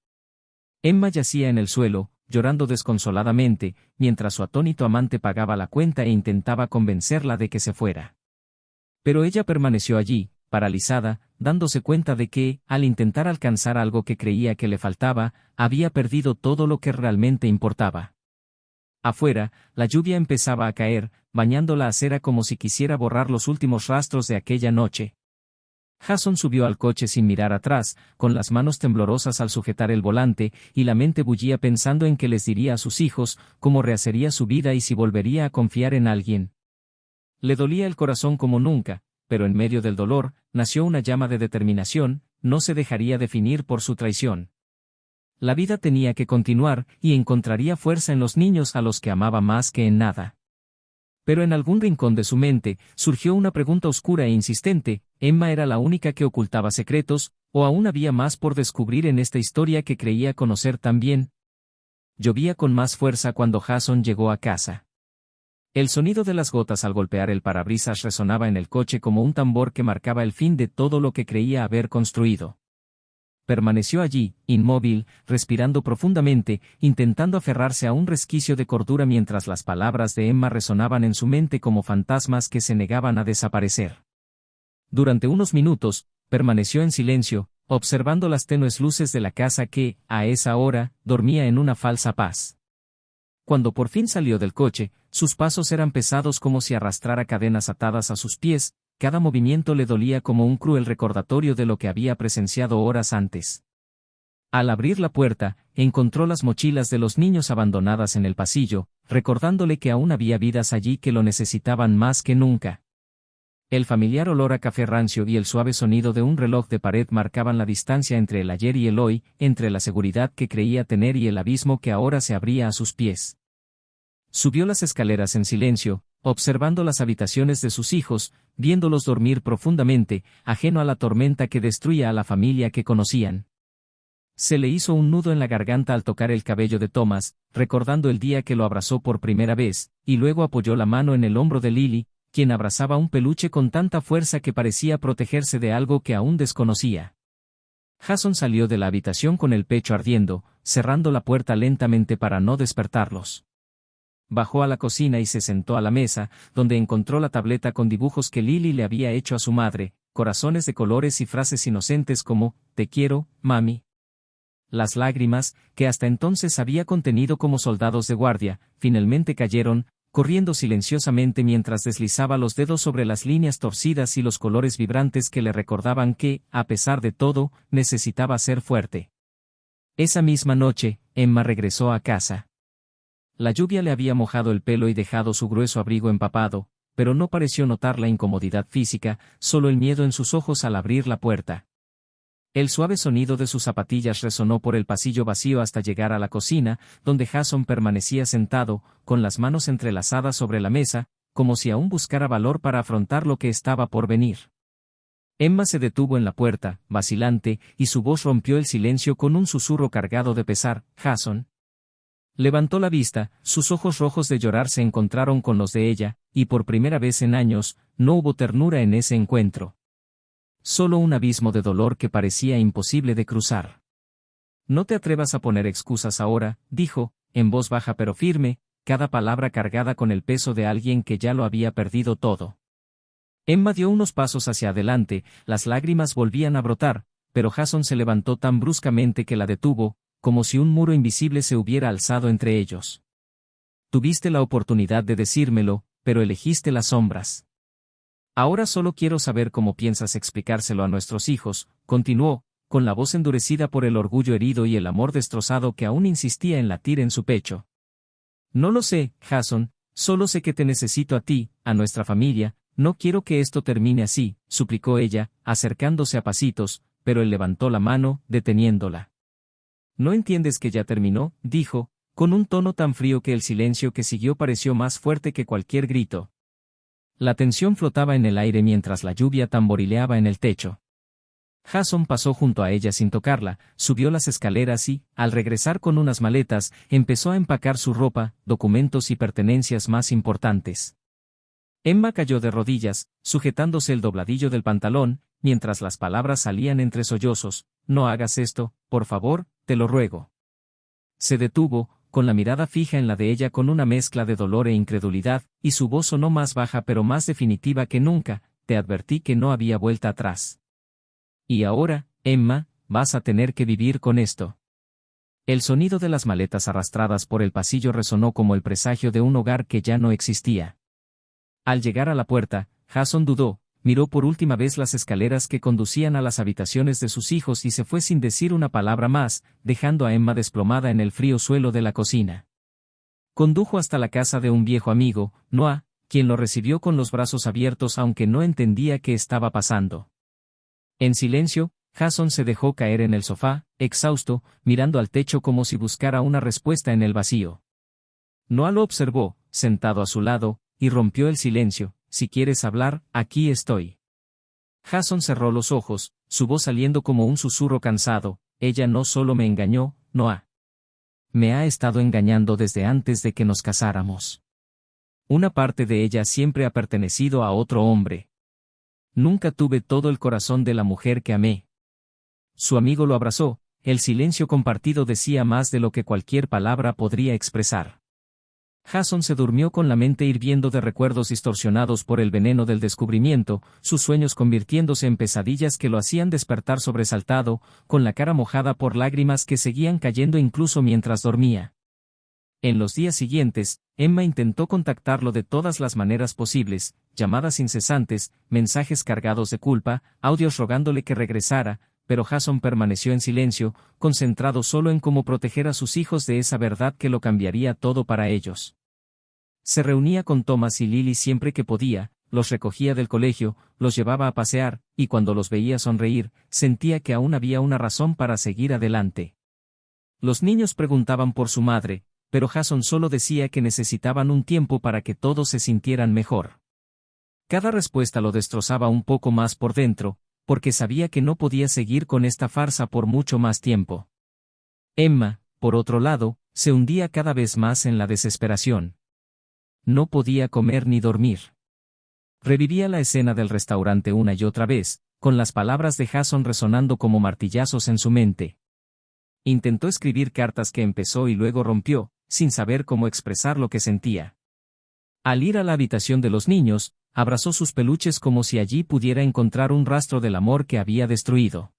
Emma yacía en el suelo, llorando desconsoladamente, mientras su atónito amante pagaba la cuenta e intentaba convencerla de que se fuera. Pero ella permaneció allí, paralizada, dándose cuenta de que, al intentar alcanzar algo que creía que le faltaba, había perdido todo lo que realmente importaba. Afuera, la lluvia empezaba a caer, bañando la acera como si quisiera borrar los últimos rastros de aquella noche. Jason subió al coche sin mirar atrás, con las manos temblorosas al sujetar el volante, y la mente bullía pensando en qué les diría a sus hijos, cómo rehacería su vida y si volvería a confiar en alguien. Le dolía el corazón como nunca, pero en medio del dolor, nació una llama de determinación, no se dejaría definir por su traición. La vida tenía que continuar, y encontraría fuerza en los niños a los que amaba más que en nada. Pero en algún rincón de su mente, surgió una pregunta oscura e insistente, ¿Emma era la única que ocultaba secretos, o aún había más por descubrir en esta historia que creía conocer tan bien? Llovía con más fuerza cuando Jason llegó a casa. El sonido de las gotas al golpear el parabrisas resonaba en el coche como un tambor que marcaba el fin de todo lo que creía haber construido. Permaneció allí, inmóvil, respirando profundamente, intentando aferrarse a un resquicio de cordura mientras las palabras de Emma resonaban en su mente como fantasmas que se negaban a desaparecer. Durante unos minutos, permaneció en silencio, observando las tenues luces de la casa que, a esa hora, dormía en una falsa paz. Cuando por fin salió del coche, sus pasos eran pesados como si arrastrara cadenas atadas a sus pies, cada movimiento le dolía como un cruel recordatorio de lo que había presenciado horas antes. Al abrir la puerta, encontró las mochilas de los niños abandonadas en el pasillo, recordándole que aún había vidas allí que lo necesitaban más que nunca. El familiar olor a café rancio y el suave sonido de un reloj de pared marcaban la distancia entre el ayer y el hoy, entre la seguridad que creía tener y el abismo que ahora se abría a sus pies. Subió las escaleras en silencio, observando las habitaciones de sus hijos, viéndolos dormir profundamente, ajeno a la tormenta que destruía a la familia que conocían. Se le hizo un nudo en la garganta al tocar el cabello de Thomas, recordando el día que lo abrazó por primera vez, y luego apoyó la mano en el hombro de Lily, quien abrazaba un peluche con tanta fuerza que parecía protegerse de algo que aún desconocía. Jason salió de la habitación con el pecho ardiendo, cerrando la puerta lentamente para no despertarlos. Bajó a la cocina y se sentó a la mesa, donde encontró la tableta con dibujos que Lily le había hecho a su madre, corazones de colores y frases inocentes como, «Te quiero, mami». Las lágrimas, que hasta entonces había contenido como soldados de guardia, finalmente cayeron, corriendo silenciosamente mientras deslizaba los dedos sobre las líneas torcidas y los colores vibrantes que le recordaban que, a pesar de todo, necesitaba ser fuerte. Esa misma noche, Emma regresó a casa. La lluvia le había mojado el pelo y dejado su grueso abrigo empapado, pero no pareció notar la incomodidad física, solo el miedo en sus ojos al abrir la puerta. El suave sonido de sus zapatillas resonó por el pasillo vacío hasta llegar a la cocina, donde Jason permanecía sentado, con las manos entrelazadas sobre la mesa, como si aún buscara valor para afrontar lo que estaba por venir. Emma se detuvo en la puerta, vacilante, y su voz rompió el silencio con un susurro cargado de pesar. «Jason». Levantó la vista, sus ojos rojos de llorar se encontraron con los de ella, y por primera vez en años, no hubo ternura en ese encuentro. Solo un abismo de dolor que parecía imposible de cruzar. «No te atrevas a poner excusas ahora», dijo, en voz baja pero firme, cada palabra cargada con el peso de alguien que ya lo había perdido todo. Emma dio unos pasos hacia adelante, las lágrimas volvían a brotar, pero Jason se levantó tan bruscamente que la detuvo, como si un muro invisible se hubiera alzado entre ellos. «Tuviste la oportunidad de decírmelo, pero elegiste las sombras. Ahora solo quiero saber cómo piensas explicárselo a nuestros hijos», continuó, con la voz endurecida por el orgullo herido y el amor destrozado que aún insistía en latir en su pecho. «No lo sé, Jason, solo sé que te necesito a ti, a nuestra familia, no quiero que esto termine así», suplicó ella, acercándose a pasitos, pero él levantó la mano, deteniéndola. «¿No entiendes que ya terminó?», dijo, con un tono tan frío que el silencio que siguió pareció más fuerte que cualquier grito. La tensión flotaba en el aire mientras la lluvia tamborileaba en el techo. Jason pasó junto a ella sin tocarla, subió las escaleras y, al regresar con unas maletas, empezó a empacar su ropa, documentos y pertenencias más importantes. Emma cayó de rodillas, sujetándose el dobladillo del pantalón, mientras las palabras salían entre sollozos. «No hagas esto, por favor, te lo ruego». Se detuvo, con la mirada fija en la de ella con una mezcla de dolor e incredulidad, y su voz sonó más baja pero más definitiva que nunca. «Te advertí que no había vuelta atrás. Y ahora, Emma, vas a tener que vivir con esto». El sonido de las maletas arrastradas por el pasillo resonó como el presagio de un hogar que ya no existía. Al llegar a la puerta, Jason dudó, miró por última vez las escaleras que conducían a las habitaciones de sus hijos y se fue sin decir una palabra más, dejando a Emma desplomada en el frío suelo de la cocina. Condujo hasta la casa de un viejo amigo, Noah, quien lo recibió con los brazos abiertos aunque no entendía qué estaba pasando. En silencio, Jason se dejó caer en el sofá, exhausto, mirando al techo como si buscara una respuesta en el vacío. Noah lo observó, sentado a su lado, y rompió el silencio. «Si quieres hablar, aquí estoy». Jason cerró los ojos, su voz saliendo como un susurro cansado. «Ella no solo me engañó, Noah. Me ha estado engañando desde antes de que nos casáramos. Una parte de ella siempre ha pertenecido a otro hombre. Nunca tuve todo el corazón de la mujer que amé. Su amigo lo abrazó, el silencio compartido decía más de lo que cualquier palabra podría expresar. Jason se durmió con la mente hirviendo de recuerdos distorsionados por el veneno del descubrimiento, sus sueños convirtiéndose en pesadillas que lo hacían despertar sobresaltado, con la cara mojada por lágrimas que seguían cayendo incluso mientras dormía. En los días siguientes, Emma intentó contactarlo de todas las maneras posibles, llamadas incesantes, mensajes cargados de culpa, audios rogándole que regresara, pero Jason permaneció en silencio, concentrado solo en cómo proteger a sus hijos de esa verdad que lo cambiaría todo para ellos. Se reunía con Thomas y Lily siempre que podía, los recogía del colegio, los llevaba a pasear, y cuando los veía sonreír, sentía que aún había una razón para seguir adelante. Los niños preguntaban por su madre, pero Jason solo decía que necesitaban un tiempo para que todos se sintieran mejor. Cada respuesta lo destrozaba un poco más por dentro, porque sabía que no podía seguir con esta farsa por mucho más tiempo. Emma, por otro lado, se hundía cada vez más en la desesperación. No podía comer ni dormir. Revivía la escena del restaurante una y otra vez, con las palabras de Jason resonando como martillazos en su mente. Intentó escribir cartas que empezó y luego rompió, sin saber cómo expresar lo que sentía. Al ir a la habitación de los niños, abrazó sus peluches como si allí pudiera encontrar un rastro del amor que había destruido.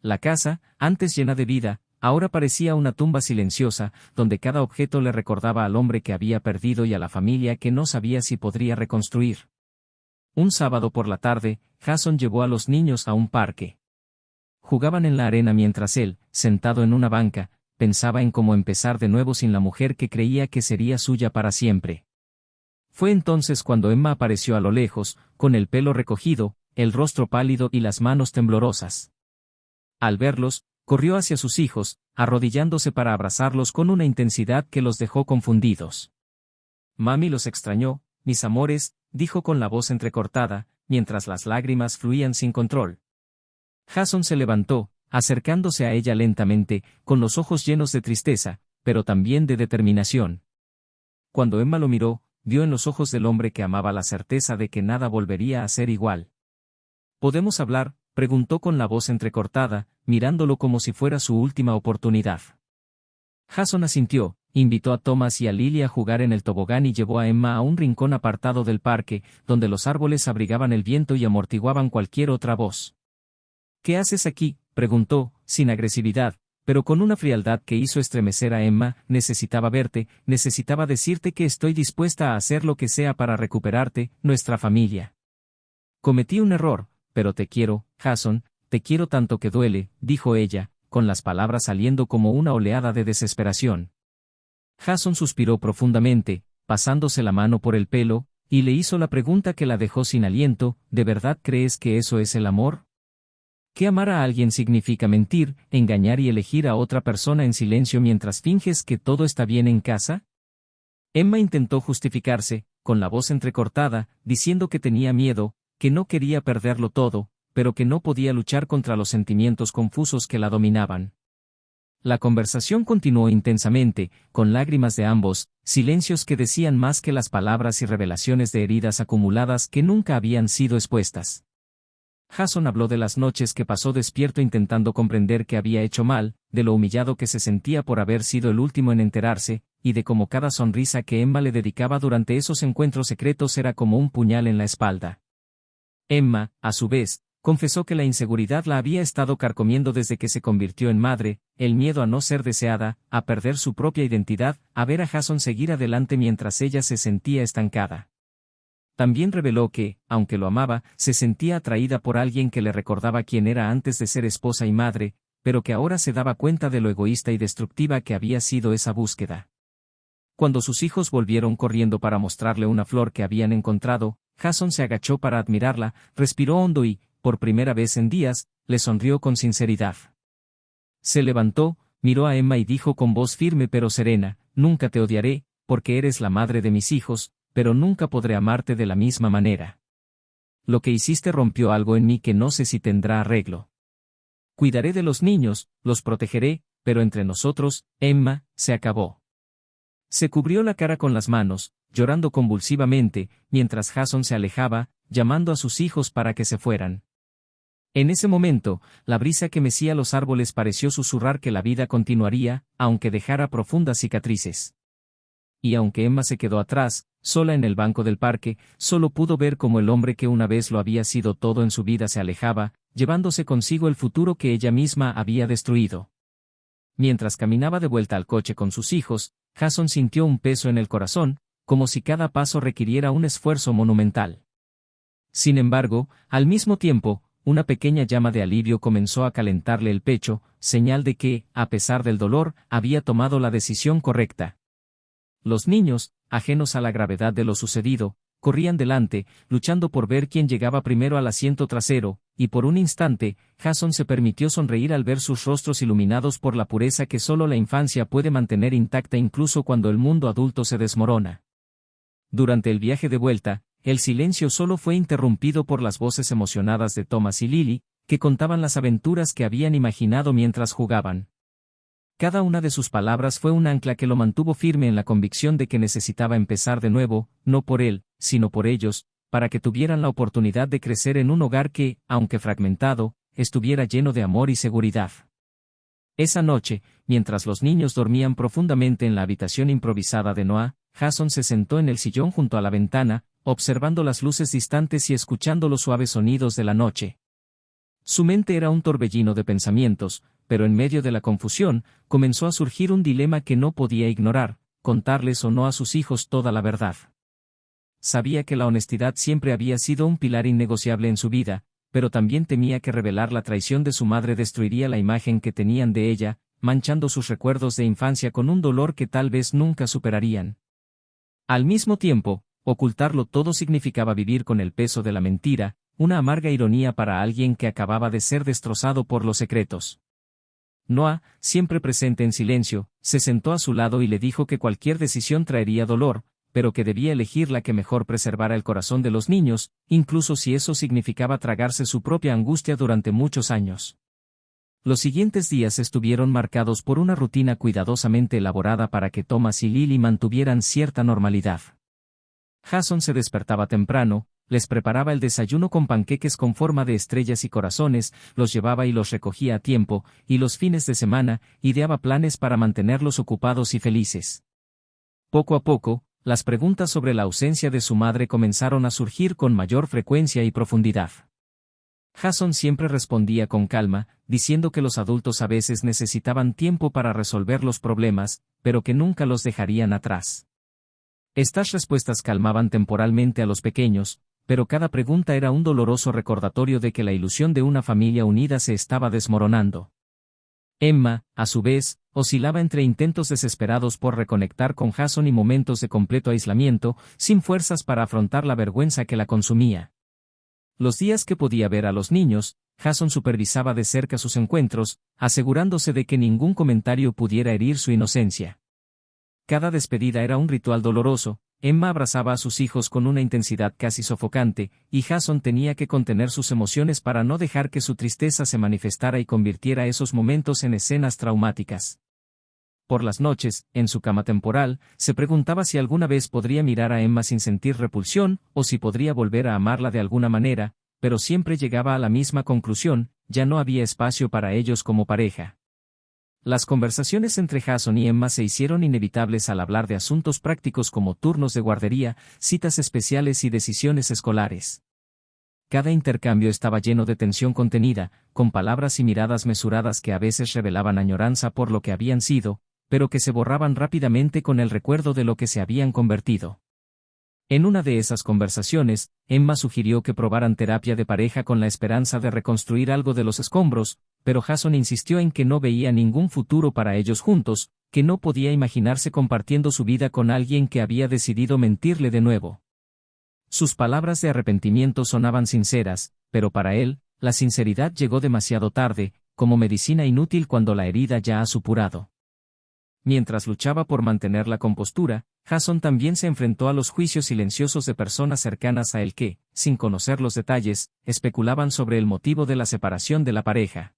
La casa, antes llena de vida, ahora parecía una tumba silenciosa, donde cada objeto le recordaba al hombre que había perdido y a la familia que no sabía si podría reconstruir. Un sábado por la tarde, Jason llevó a los niños a un parque. Jugaban en la arena mientras él, sentado en una banca, pensaba en cómo empezar de nuevo sin la mujer que creía que sería suya para siempre. Fue entonces cuando Emma apareció a lo lejos, con el pelo recogido, el rostro pálido y las manos temblorosas. Al verlos, corrió hacia sus hijos, arrodillándose para abrazarlos con una intensidad que los dejó confundidos. Mami los extrañó, mis amores, dijo con la voz entrecortada, mientras las lágrimas fluían sin control. Jason se levantó, acercándose a ella lentamente, con los ojos llenos de tristeza, pero también de determinación. Cuando Emma lo miró, vio en los ojos del hombre que amaba la certeza de que nada volvería a ser igual. ¿Podemos hablar?, preguntó con la voz entrecortada, mirándolo como si fuera su última oportunidad. Jason asintió, invitó a Thomas y a Lily a jugar en el tobogán y llevó a Emma a un rincón apartado del parque, donde los árboles abrigaban el viento y amortiguaban cualquier otra voz. ¿Qué haces aquí?, preguntó, sin agresividad, pero con una frialdad que hizo estremecer a Emma. Necesitaba verte, necesitaba decirte que estoy dispuesta a hacer lo que sea para recuperarte, nuestra familia. Cometí un error, pero te quiero, Jason, te quiero tanto que duele, dijo ella, con las palabras saliendo como una oleada de desesperación. Jason suspiró profundamente, pasándose la mano por el pelo, y le hizo la pregunta que la dejó sin aliento: ¿de verdad crees que eso es el amor? ¿Que amar a alguien significa mentir, engañar y elegir a otra persona en silencio mientras finges que todo está bien en casa? Emma intentó justificarse, con la voz entrecortada, diciendo que tenía miedo, que no quería perderlo todo, pero que no podía luchar contra los sentimientos confusos que la dominaban. La conversación continuó intensamente, con lágrimas de ambos, silencios que decían más que las palabras y revelaciones de heridas acumuladas que nunca habían sido expuestas. Jason habló de las noches que pasó despierto intentando comprender qué había hecho mal, de lo humillado que se sentía por haber sido el último en enterarse, y de cómo cada sonrisa que Emma le dedicaba durante esos encuentros secretos era como un puñal en la espalda. Emma, a su vez, confesó que la inseguridad la había estado carcomiendo desde que se convirtió en madre, el miedo a no ser deseada, a perder su propia identidad, a ver a Jason seguir adelante mientras ella se sentía estancada. También reveló que, aunque lo amaba, se sentía atraída por alguien que le recordaba quién era antes de ser esposa y madre, pero que ahora se daba cuenta de lo egoísta y destructiva que había sido esa búsqueda. Cuando sus hijos volvieron corriendo para mostrarle una flor que habían encontrado, Jason se agachó para admirarla, respiró hondo y, por primera vez en días, le sonrió con sinceridad. Se levantó, miró a Emma y dijo con voz firme pero serena: «Nunca te odiaré, porque eres la madre de mis hijos, pero nunca podré amarte de la misma manera. Lo que hiciste rompió algo en mí que no sé si tendrá arreglo. Cuidaré de los niños, los protegeré, pero entre nosotros, Emma, se acabó». Se cubrió la cara con las manos, llorando convulsivamente, mientras Jason se alejaba, llamando a sus hijos para que se fueran. En ese momento, la brisa que mecía los árboles pareció susurrar que la vida continuaría, aunque dejara profundas cicatrices. Y aunque Emma se quedó atrás, sola en el banco del parque, solo pudo ver cómo el hombre que una vez lo había sido todo en su vida se alejaba, llevándose consigo el futuro que ella misma había destruido. Mientras caminaba de vuelta al coche con sus hijos, Jason sintió un peso en el corazón, como si cada paso requiriera un esfuerzo monumental. Sin embargo, al mismo tiempo, una pequeña llama de alivio comenzó a calentarle el pecho, señal de que, a pesar del dolor, había tomado la decisión correcta. Los niños, ajenos a la gravedad de lo sucedido, corrían delante, luchando por ver quién llegaba primero al asiento trasero, y por un instante, Jason se permitió sonreír al ver sus rostros iluminados por la pureza que solo la infancia puede mantener intacta incluso cuando el mundo adulto se desmorona. Durante el viaje de vuelta, el silencio solo fue interrumpido por las voces emocionadas de Thomas y Lily, que contaban las aventuras que habían imaginado mientras jugaban. Cada una de sus palabras fue un ancla que lo mantuvo firme en la convicción de que necesitaba empezar de nuevo, no por él, sino por ellos, para que tuvieran la oportunidad de crecer en un hogar que, aunque fragmentado, estuviera lleno de amor y seguridad. Esa noche, mientras los niños dormían profundamente en la habitación improvisada de Noah, Jason se sentó en el sillón junto a la ventana, observando las luces distantes y escuchando los suaves sonidos de la noche. Su mente era un torbellino de pensamientos, pero en medio de la confusión, comenzó a surgir un dilema que no podía ignorar: contarles o no a sus hijos toda la verdad. Sabía que la honestidad siempre había sido un pilar innegociable en su vida, pero también temía que revelar la traición de su madre destruiría la imagen que tenían de ella, manchando sus recuerdos de infancia con un dolor que tal vez nunca superarían. Al mismo tiempo, ocultarlo todo significaba vivir con el peso de la mentira, una amarga ironía para alguien que acababa de ser destrozado por los secretos. Noah, siempre presente en silencio, se sentó a su lado y le dijo que cualquier decisión traería dolor, pero que debía elegir la que mejor preservara el corazón de los niños, incluso si eso significaba tragarse su propia angustia durante muchos años. Los siguientes días estuvieron marcados por una rutina cuidadosamente elaborada para que Thomas y Lily mantuvieran cierta normalidad. Jason se despertaba temprano, les preparaba el desayuno con panqueques con forma de estrellas y corazones, los llevaba y los recogía a tiempo, y los fines de semana, ideaba planes para mantenerlos ocupados y felices. Poco a poco, las preguntas sobre la ausencia de su madre comenzaron a surgir con mayor frecuencia y profundidad. Jason siempre respondía con calma, diciendo que los adultos a veces necesitaban tiempo para resolver los problemas, pero que nunca los dejarían atrás. Estas respuestas calmaban temporalmente a los pequeños, pero cada pregunta era un doloroso recordatorio de que la ilusión de una familia unida se estaba desmoronando. Emma, a su vez, oscilaba entre intentos desesperados por reconectar con Jason y momentos de completo aislamiento, sin fuerzas para afrontar la vergüenza que la consumía. Los días que podía ver a los niños, Jason supervisaba de cerca sus encuentros, asegurándose de que ningún comentario pudiera herir su inocencia. Cada despedida era un ritual doloroso. Emma abrazaba a sus hijos con una intensidad casi sofocante, y Jason tenía que contener sus emociones para no dejar que su tristeza se manifestara y convirtiera esos momentos en escenas traumáticas. Por las noches, en su cama temporal, se preguntaba si alguna vez podría mirar a Emma sin sentir repulsión, o si podría volver a amarla de alguna manera, pero siempre llegaba a la misma conclusión: ya no había espacio para ellos como pareja. Las conversaciones entre Jason y Emma se hicieron inevitables al hablar de asuntos prácticos como turnos de guardería, citas especiales y decisiones escolares. Cada intercambio estaba lleno de tensión contenida, con palabras y miradas mesuradas que a veces revelaban añoranza por lo que habían sido, pero que se borraban rápidamente con el recuerdo de lo que se habían convertido. En una de esas conversaciones, Emma sugirió que probaran terapia de pareja con la esperanza de reconstruir algo de los escombros, pero Jason insistió en que no veía ningún futuro para ellos juntos, que no podía imaginarse compartiendo su vida con alguien que había decidido mentirle de nuevo. Sus palabras de arrepentimiento sonaban sinceras, pero para él, la sinceridad llegó demasiado tarde, como medicina inútil cuando la herida ya ha supurado. Mientras luchaba por mantener la compostura, Jason también se enfrentó a los juicios silenciosos de personas cercanas a él que, sin conocer los detalles, especulaban sobre el motivo de la separación de la pareja.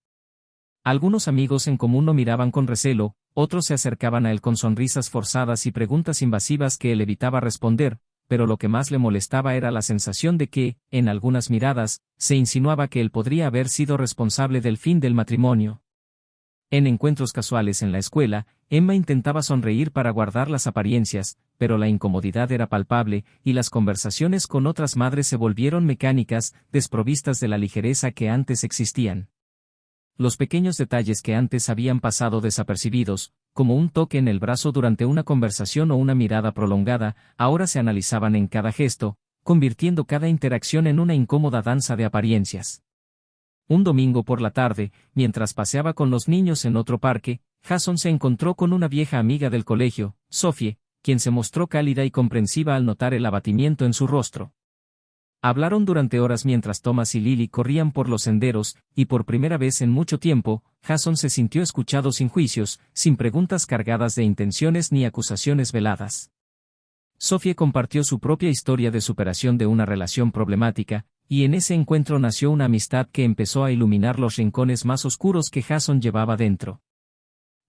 Algunos amigos en común lo miraban con recelo, Otros se acercaban a él con sonrisas forzadas y preguntas invasivas que él evitaba responder, pero lo que más le molestaba era la sensación de que, en algunas miradas, se insinuaba que él podría haber sido responsable del fin del matrimonio. En encuentros casuales en la escuela, Emma intentaba sonreír para guardar las apariencias, pero la incomodidad era palpable, y las conversaciones con otras madres se volvieron mecánicas, desprovistas de la ligereza que antes existían. Los pequeños detalles que antes habían pasado desapercibidos, como un toque en el brazo durante una conversación o una mirada prolongada, ahora se analizaban en cada gesto, convirtiendo cada interacción en una incómoda danza de apariencias. Un domingo por la tarde, mientras paseaba con los niños en otro parque, Jason se encontró con una vieja amiga del colegio, Sophie, quien se mostró cálida y comprensiva al notar el abatimiento en su rostro. Hablaron durante horas mientras Thomas y Lily corrían por los senderos, y por primera vez en mucho tiempo, Jason se sintió escuchado sin juicios, sin preguntas cargadas de intenciones ni acusaciones veladas. Sophie compartió su propia historia de superación de una relación problemática, y en ese encuentro nació una amistad que empezó a iluminar los rincones más oscuros que Jason llevaba dentro.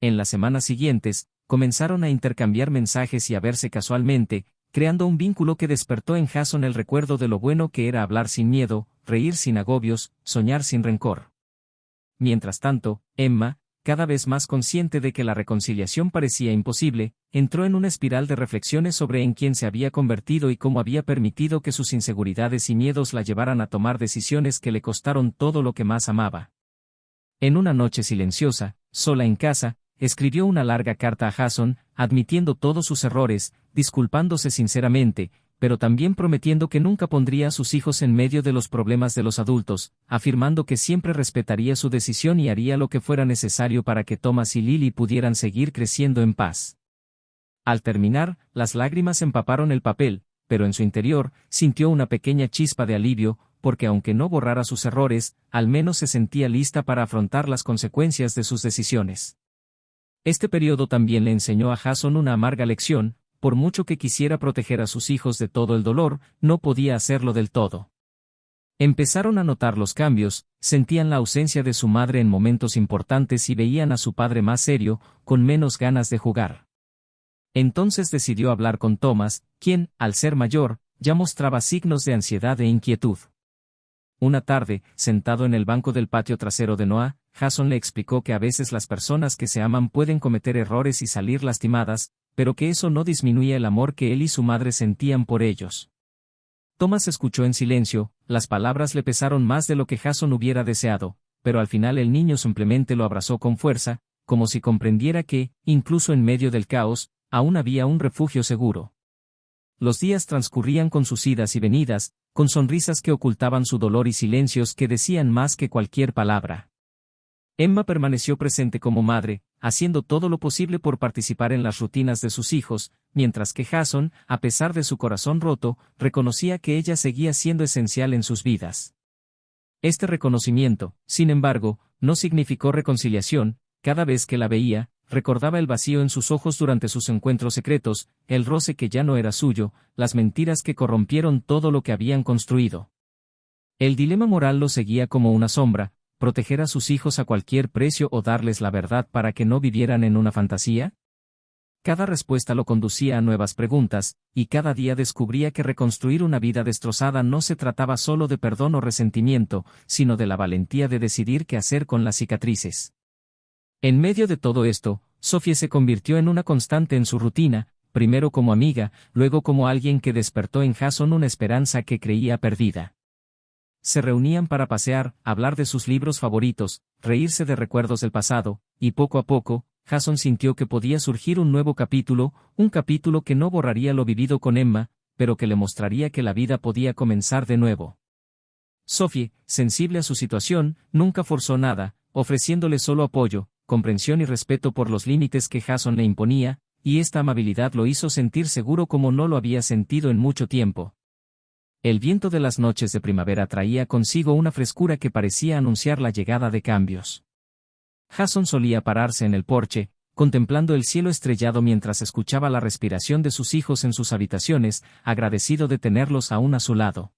En las semanas siguientes, comenzaron a intercambiar mensajes y a verse casualmente, creando un vínculo que despertó en Jason el recuerdo de lo bueno que era hablar sin miedo, reír sin agobios, soñar sin rencor. Mientras tanto, Emma, cada vez más consciente de que la reconciliación parecía imposible, entró en una espiral de reflexiones sobre en quién se había convertido y cómo había permitido que sus inseguridades y miedos la llevaran a tomar decisiones que le costaron todo lo que más amaba. En una noche silenciosa, sola en casa, escribió una larga carta a Jason, admitiendo todos sus errores, disculpándose sinceramente, pero también prometiendo que nunca pondría a sus hijos en medio de los problemas de los adultos, afirmando que siempre respetaría su decisión y haría lo que fuera necesario para que Thomas y Lily pudieran seguir creciendo en paz. Al terminar, las lágrimas empaparon el papel, pero en su interior, sintió una pequeña chispa de alivio, porque aunque no borrara sus errores, al menos se sentía lista para afrontar las consecuencias de sus decisiones. Este periodo también le enseñó a Jason una amarga lección: por mucho que quisiera proteger a sus hijos de todo el dolor, no podía hacerlo del todo. Empezaron a notar los cambios, sentían la ausencia de su madre en momentos importantes y veían a su padre más serio, con menos ganas de jugar. Entonces decidió hablar con Thomas, quien, al ser mayor, ya mostraba signos de ansiedad e inquietud. Una tarde, sentado en el banco del patio trasero de Noah, Jason le explicó que a veces las personas que se aman pueden cometer errores y salir lastimadas, pero que eso no disminuye el amor que él y su madre sentían por ellos. Thomas escuchó en silencio, las palabras le pesaron más de lo que Jason hubiera deseado, pero al final el niño simplemente lo abrazó con fuerza, como si comprendiera que, incluso en medio del caos, aún había un refugio seguro. Los días transcurrían con sus idas y venidas, con sonrisas que ocultaban su dolor y silencios que decían más que cualquier palabra. Emma permaneció presente como madre, haciendo todo lo posible por participar en las rutinas de sus hijos, mientras que Jason, a pesar de su corazón roto, reconocía que ella seguía siendo esencial en sus vidas. Este reconocimiento, sin embargo, no significó reconciliación. Cada vez que la veía, recordaba el vacío en sus ojos durante sus encuentros secretos, el roce que ya no era suyo, las mentiras que corrompieron todo lo que habían construido. El dilema moral lo seguía como una sombra: proteger a sus hijos a cualquier precio o darles la verdad para que no vivieran en una fantasía. Cada respuesta lo conducía a nuevas preguntas, y cada día descubría que reconstruir una vida destrozada no se trataba solo de perdón o resentimiento, sino de la valentía de decidir qué hacer con las cicatrices. En medio de todo esto, Sophie se convirtió en una constante en su rutina, primero como amiga, luego como alguien que despertó en Jason una esperanza que creía perdida. Se reunían para pasear, hablar de sus libros favoritos, reírse de recuerdos del pasado, y poco a poco, Jason sintió que podía surgir un nuevo capítulo, un capítulo que no borraría lo vivido con Emma, pero que le mostraría que la vida podía comenzar de nuevo. Sophie, sensible a su situación, nunca forzó nada, ofreciéndole solo apoyo, comprensión y respeto por los límites que Jason le imponía, y esta amabilidad lo hizo sentir seguro como no lo había sentido en mucho tiempo. El viento de las noches de primavera traía consigo una frescura que parecía anunciar la llegada de cambios. Jason solía pararse en el porche, contemplando el cielo estrellado mientras escuchaba la respiración de sus hijos en sus habitaciones, agradecido de tenerlos aún a su lado.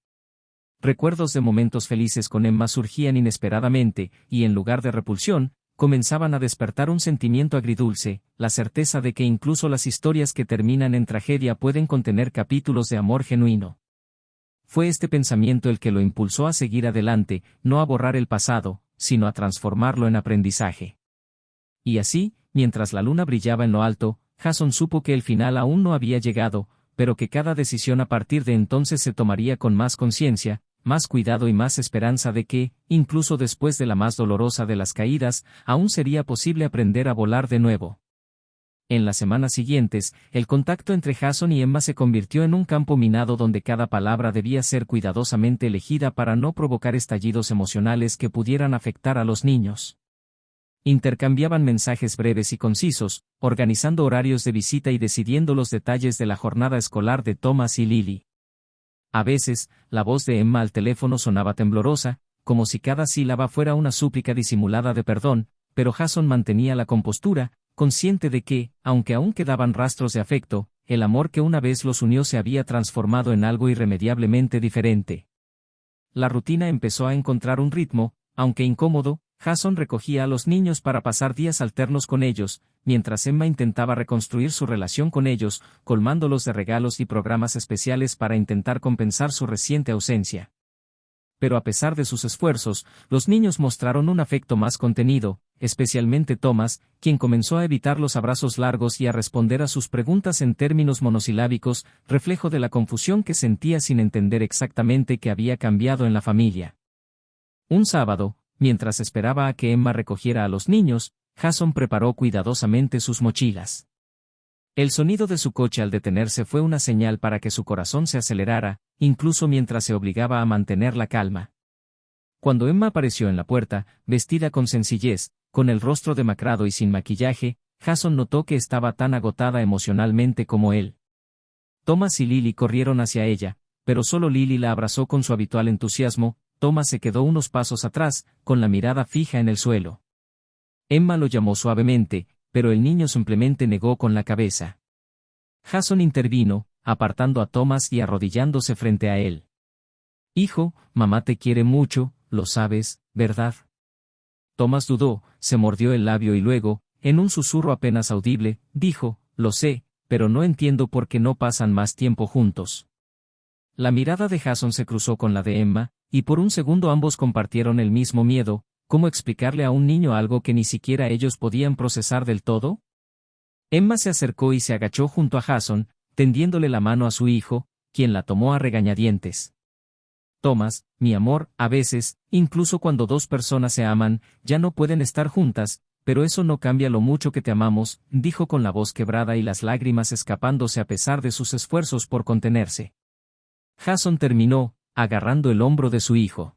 Recuerdos de momentos felices con Emma surgían inesperadamente, y en lugar de repulsión, comenzaban a despertar un sentimiento agridulce, la certeza de que incluso las historias que terminan en tragedia pueden contener capítulos de amor genuino. Fue este pensamiento el que lo impulsó a seguir adelante, no a borrar el pasado, sino a transformarlo en aprendizaje. Y así, mientras la luna brillaba en lo alto, Jason supo que el final aún no había llegado, pero que cada decisión a partir de entonces se tomaría con más conciencia, más cuidado y más esperanza de que, incluso después de la más dolorosa de las caídas, aún sería posible aprender a volar de nuevo. En las semanas siguientes, el contacto entre Jason y Emma se convirtió en un campo minado donde cada palabra debía ser cuidadosamente elegida para no provocar estallidos emocionales que pudieran afectar a los niños. Intercambiaban mensajes breves y concisos, organizando horarios de visita y decidiendo los detalles de la jornada escolar de Thomas y Lily. A veces, la voz de Emma al teléfono sonaba temblorosa, como si cada sílaba fuera una súplica disimulada de perdón, pero Jason mantenía la compostura, consciente de que, aunque aún quedaban rastros de afecto, el amor que una vez los unió se había transformado en algo irremediablemente diferente. La rutina empezó a encontrar un ritmo, aunque incómodo. Jason recogía a los niños para pasar días alternos con ellos, mientras Emma intentaba reconstruir su relación con ellos, colmándolos de regalos y programas especiales para intentar compensar su reciente ausencia. Pero a pesar de sus esfuerzos, los niños mostraron un afecto más contenido, especialmente Thomas, quien comenzó a evitar los abrazos largos y a responder a sus preguntas en términos monosilábicos, reflejo de la confusión que sentía sin entender exactamente qué había cambiado en la familia. Un sábado, mientras esperaba a que Emma recogiera a los niños, Jason preparó cuidadosamente sus mochilas. El sonido de su coche al detenerse fue una señal para que su corazón se acelerara, incluso mientras se obligaba a mantener la calma. Cuando Emma apareció en la puerta, vestida con sencillez, con el rostro demacrado y sin maquillaje, Jason notó que estaba tan agotada emocionalmente como él. Thomas y Lily corrieron hacia ella, pero solo Lily la abrazó con su habitual entusiasmo. Thomas se quedó unos pasos atrás, con la mirada fija en el suelo. Emma lo llamó suavemente, pero el niño simplemente negó con la cabeza. Jason intervino, apartando a Thomas y arrodillándose frente a él. «Hijo, mamá te quiere mucho, lo sabes, ¿verdad?» Thomas dudó, se mordió el labio y luego, en un susurro apenas audible, dijo, «Lo sé, pero no entiendo por qué no pasan más tiempo juntos». La mirada de Jason se cruzó con la de Emma, y por un segundo ambos compartieron el mismo miedo. ¿Cómo explicarle a un niño algo que ni siquiera ellos podían procesar del todo? Emma se acercó y se agachó junto a Jason, tendiéndole la mano a su hijo, quien la tomó a regañadientes. «Thomas, mi amor, a veces, incluso cuando dos personas se aman, ya no pueden estar juntas, pero eso no cambia lo mucho que te amamos», dijo con la voz quebrada y las lágrimas escapándose a pesar de sus esfuerzos por contenerse. Jason terminó, agarrando el hombro de su hijo.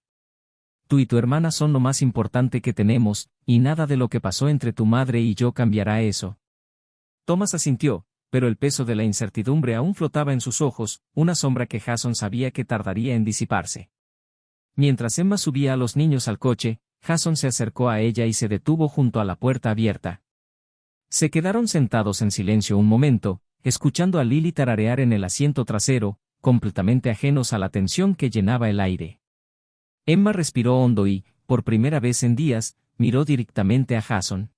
«Tú y tu hermana son lo más importante que tenemos, y nada de lo que pasó entre tu madre y yo cambiará eso». Thomas asintió, pero el peso de la incertidumbre aún flotaba en sus ojos, una sombra que Jason sabía que tardaría en disiparse. Mientras Emma subía a los niños al coche, Jason se acercó a ella y se detuvo junto a la puerta abierta. Se quedaron sentados en silencio un momento, escuchando a Lily tararear en el asiento trasero, completamente ajenos a la tensión que llenaba el aire. Emma respiró hondo y, por primera vez en días, miró directamente a Jason.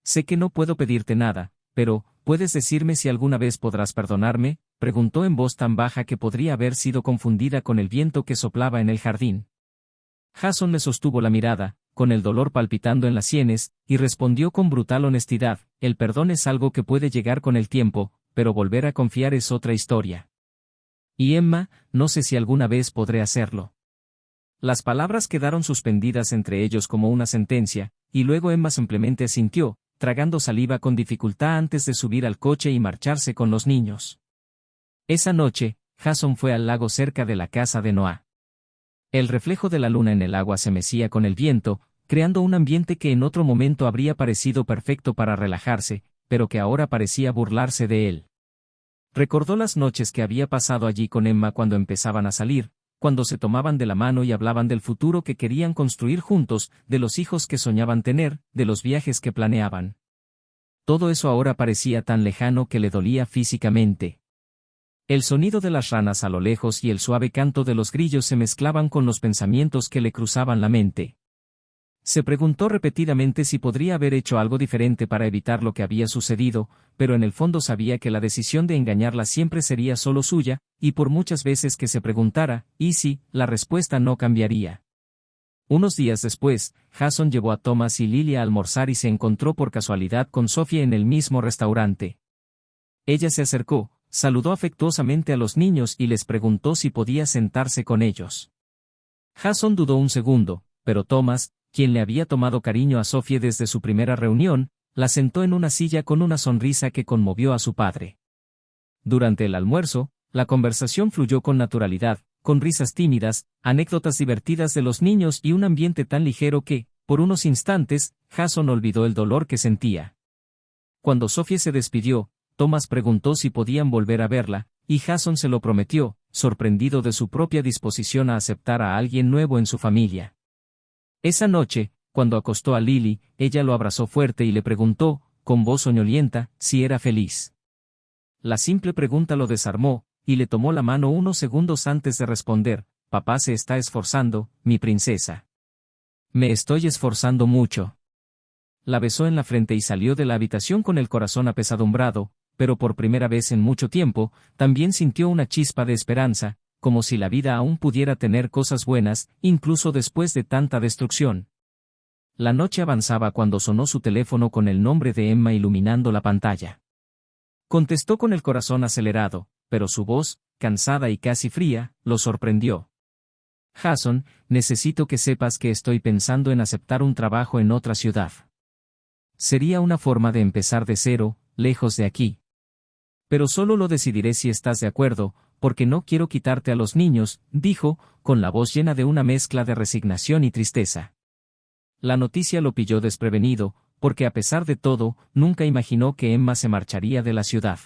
«Sé que no puedo pedirte nada, pero, ¿puedes decirme si alguna vez podrás perdonarme?», preguntó en voz tan baja que podría haber sido confundida con el viento que soplaba en el jardín. Jason le sostuvo la mirada, con el dolor palpitando en las sienes, y respondió con brutal honestidad: «El perdón es algo que puede llegar con el tiempo, pero volver a confiar es otra historia. Y Emma, no sé si alguna vez podré hacerlo». Las palabras quedaron suspendidas entre ellos como una sentencia, y luego Emma simplemente asintió, tragando saliva con dificultad antes de subir al coche y marcharse con los niños. Esa noche, Jason fue al lago cerca de la casa de Noah. El reflejo de la luna en el agua se mecía con el viento, creando un ambiente que en otro momento habría parecido perfecto para relajarse, pero que ahora parecía burlarse de él. Recordó las noches que había pasado allí con Emma cuando empezaban a salir, cuando se tomaban de la mano y hablaban del futuro que querían construir juntos, de los hijos que soñaban tener, de los viajes que planeaban. Todo eso ahora parecía tan lejano que le dolía físicamente. El sonido de las ranas a lo lejos y el suave canto de los grillos se mezclaban con los pensamientos que le cruzaban la mente. Se preguntó repetidamente si podría haber hecho algo diferente para evitar lo que había sucedido, pero en el fondo sabía que la decisión de engañarla siempre sería solo suya, y por muchas veces que se preguntara, ¿y si?, la respuesta no cambiaría. Unos días después, Jason llevó a Thomas y Lily a almorzar y se encontró por casualidad con Sophie en el mismo restaurante. Ella se acercó, saludó afectuosamente a los niños y les preguntó si podía sentarse con ellos. Jason dudó un segundo, pero Thomas, quien le había tomado cariño a Sophie desde su primera reunión, la sentó en una silla con una sonrisa que conmovió a su padre. Durante el almuerzo, la conversación fluyó con naturalidad, con risas tímidas, anécdotas divertidas de los niños y un ambiente tan ligero que, por unos instantes, Jason olvidó el dolor que sentía. Cuando Sophie se despidió, Thomas preguntó si podían volver a verla, y Jason se lo prometió, sorprendido de su propia disposición a aceptar a alguien nuevo en su familia. Esa noche, cuando acostó a Lily, ella lo abrazó fuerte y le preguntó, con voz soñolienta, si era feliz. La simple pregunta lo desarmó, y le tomó la mano unos segundos antes de responder, «Papá se está esforzando, mi princesa». «Me estoy esforzando mucho». La besó en la frente y salió de la habitación con el corazón apesadumbrado, pero por primera vez en mucho tiempo, también sintió una chispa de esperanza, como si la vida aún pudiera tener cosas buenas, incluso después de tanta destrucción. La noche avanzaba cuando sonó su teléfono con el nombre de Emma iluminando la pantalla. Contestó con el corazón acelerado, pero su voz, cansada y casi fría, lo sorprendió. «Jason, necesito que sepas que estoy pensando en aceptar un trabajo en otra ciudad. Sería una forma de empezar de cero, lejos de aquí. Pero solo lo decidiré si estás de acuerdo, porque no quiero quitarte a los niños», dijo, con la voz llena de una mezcla de resignación y tristeza. La noticia lo pilló desprevenido, porque a pesar de todo, nunca imaginó que Emma se marcharía de la ciudad.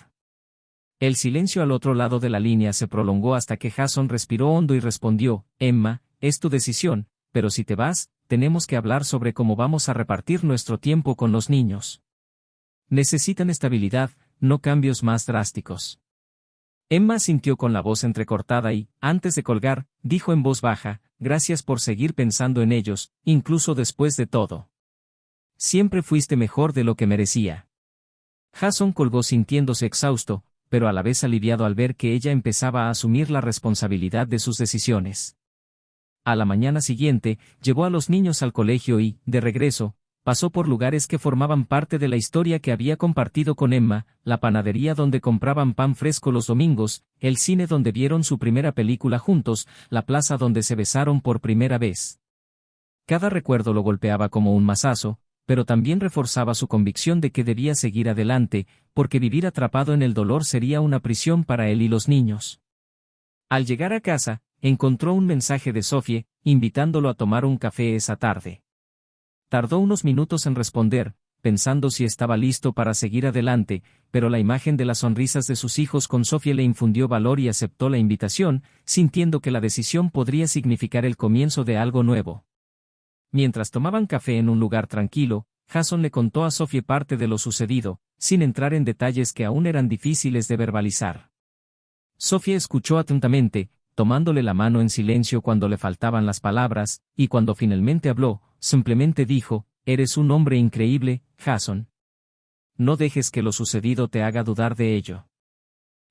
El silencio al otro lado de la línea se prolongó hasta que Jason respiró hondo y respondió, «Emma, es tu decisión, pero si te vas, tenemos que hablar sobre cómo vamos a repartir nuestro tiempo con los niños. Necesitan estabilidad, no cambios más drásticos». Emma sintió con la voz entrecortada y, antes de colgar, dijo en voz baja, «Gracias por seguir pensando en ellos, incluso después de todo. Siempre fuiste mejor de lo que merecía». Jason colgó sintiéndose exhausto, pero a la vez aliviado al ver que ella empezaba a asumir la responsabilidad de sus decisiones. A la mañana siguiente, llevó a los niños al colegio y, de regreso, pasó por lugares que formaban parte de la historia que había compartido con Emma, la panadería donde compraban pan fresco los domingos, el cine donde vieron su primera película juntos, la plaza donde se besaron por primera vez. Cada recuerdo lo golpeaba como un mazazo, pero también reforzaba su convicción de que debía seguir adelante, porque vivir atrapado en el dolor sería una prisión para él y los niños. Al llegar a casa, encontró un mensaje de Sophie, invitándolo a tomar un café esa tarde. Tardó unos minutos en responder, pensando si estaba listo para seguir adelante, pero la imagen de las sonrisas de sus hijos con Sophie le infundió valor y aceptó la invitación, sintiendo que la decisión podría significar el comienzo de algo nuevo. Mientras tomaban café en un lugar tranquilo, Jason le contó a Sophie parte de lo sucedido, sin entrar en detalles que aún eran difíciles de verbalizar. Sophie escuchó atentamente, tomándole la mano en silencio cuando le faltaban las palabras, y cuando finalmente habló, simplemente dijo, «Eres un hombre increíble, Jason. No dejes que lo sucedido te haga dudar de ello».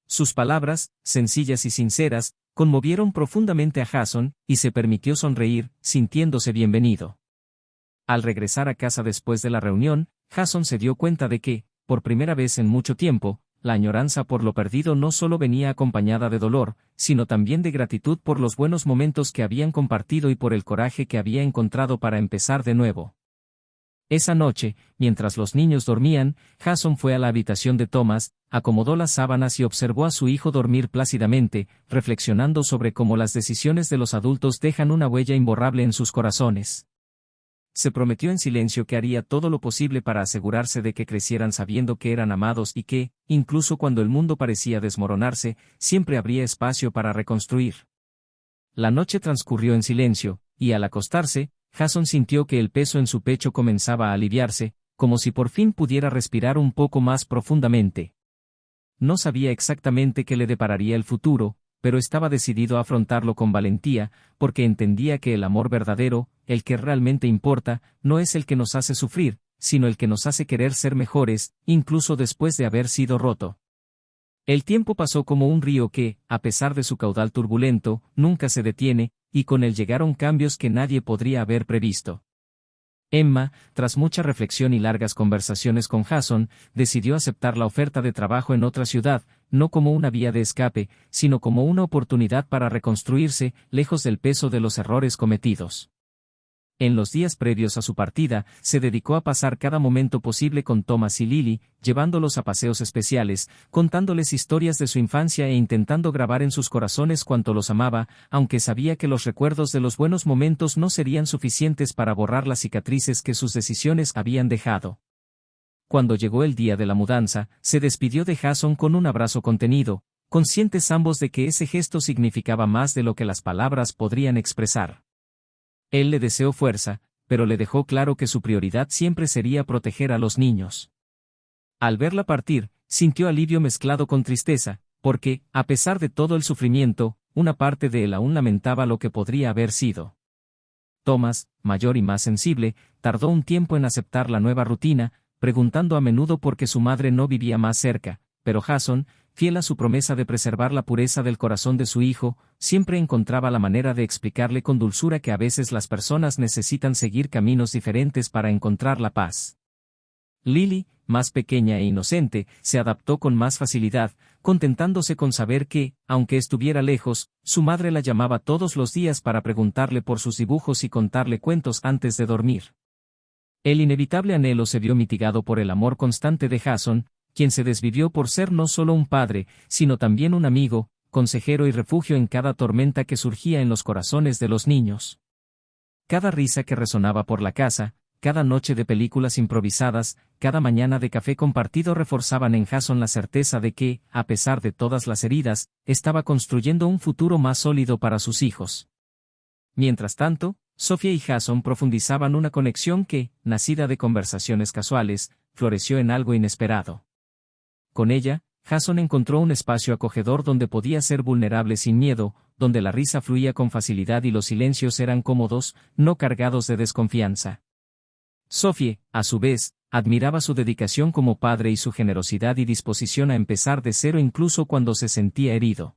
Sus palabras, sencillas y sinceras, conmovieron profundamente a Jason, y se permitió sonreír, sintiéndose bienvenido. Al regresar a casa después de la reunión, Jason se dio cuenta de que, por primera vez en mucho tiempo, la añoranza por lo perdido no solo venía acompañada de dolor, sino también de gratitud por los buenos momentos que habían compartido y por el coraje que había encontrado para empezar de nuevo. Esa noche, mientras los niños dormían, Jason fue a la habitación de Thomas, acomodó las sábanas y observó a su hijo dormir plácidamente, reflexionando sobre cómo las decisiones de los adultos dejan una huella imborrable en sus corazones. Se prometió en silencio que haría todo lo posible para asegurarse de que crecieran sabiendo que eran amados y que, incluso cuando el mundo parecía desmoronarse, siempre habría espacio para reconstruir. La noche transcurrió en silencio, y al acostarse, Jason sintió que el peso en su pecho comenzaba a aliviarse, como si por fin pudiera respirar un poco más profundamente. No sabía exactamente qué le depararía el futuro, pero estaba decidido a afrontarlo con valentía, porque entendía que el amor verdadero, el que realmente importa, no es el que nos hace sufrir, sino el que nos hace querer ser mejores, incluso después de haber sido roto. El tiempo pasó como un río que, a pesar de su caudal turbulento, nunca se detiene, y con él llegaron cambios que nadie podría haber previsto. Emma, tras mucha reflexión y largas conversaciones con Jason, decidió aceptar la oferta de trabajo en otra ciudad, no como una vía de escape, sino como una oportunidad para reconstruirse, lejos del peso de los errores cometidos. En los días previos a su partida, se dedicó a pasar cada momento posible con Thomas y Lily, llevándolos a paseos especiales, contándoles historias de su infancia e intentando grabar en sus corazones cuánto los amaba, aunque sabía que los recuerdos de los buenos momentos no serían suficientes para borrar las cicatrices que sus decisiones habían dejado. Cuando llegó el día de la mudanza, se despidió de Jason con un abrazo contenido, conscientes ambos de que ese gesto significaba más de lo que las palabras podrían expresar. Él le deseó fuerza, pero le dejó claro que su prioridad siempre sería proteger a los niños. Al verla partir, sintió alivio mezclado con tristeza, porque, a pesar de todo el sufrimiento, una parte de él aún lamentaba lo que podría haber sido. Thomas, mayor y más sensible, tardó un tiempo en aceptar la nueva rutina, preguntando a menudo por qué su madre no vivía más cerca, pero Jason, fiel a su promesa de preservar la pureza del corazón de su hijo, siempre encontraba la manera de explicarle con dulzura que a veces las personas necesitan seguir caminos diferentes para encontrar la paz. Lily, más pequeña e inocente, se adaptó con más facilidad, contentándose con saber que, aunque estuviera lejos, su madre la llamaba todos los días para preguntarle por sus dibujos y contarle cuentos antes de dormir. El inevitable anhelo se vio mitigado por el amor constante de Jason, quien se desvivió por ser no solo un padre, sino también un amigo, consejero y refugio en cada tormenta que surgía en los corazones de los niños. Cada risa que resonaba por la casa, cada noche de películas improvisadas, cada mañana de café compartido reforzaban en Jason la certeza de que, a pesar de todas las heridas, estaba construyendo un futuro más sólido para sus hijos. Mientras tanto, Sophia y Jason profundizaban una conexión que, nacida de conversaciones casuales, floreció en algo inesperado. Con ella, Jason encontró un espacio acogedor donde podía ser vulnerable sin miedo, donde la risa fluía con facilidad y los silencios eran cómodos, no cargados de desconfianza. Sophie, a su vez, admiraba su dedicación como padre y su generosidad y disposición a empezar de cero incluso cuando se sentía herido.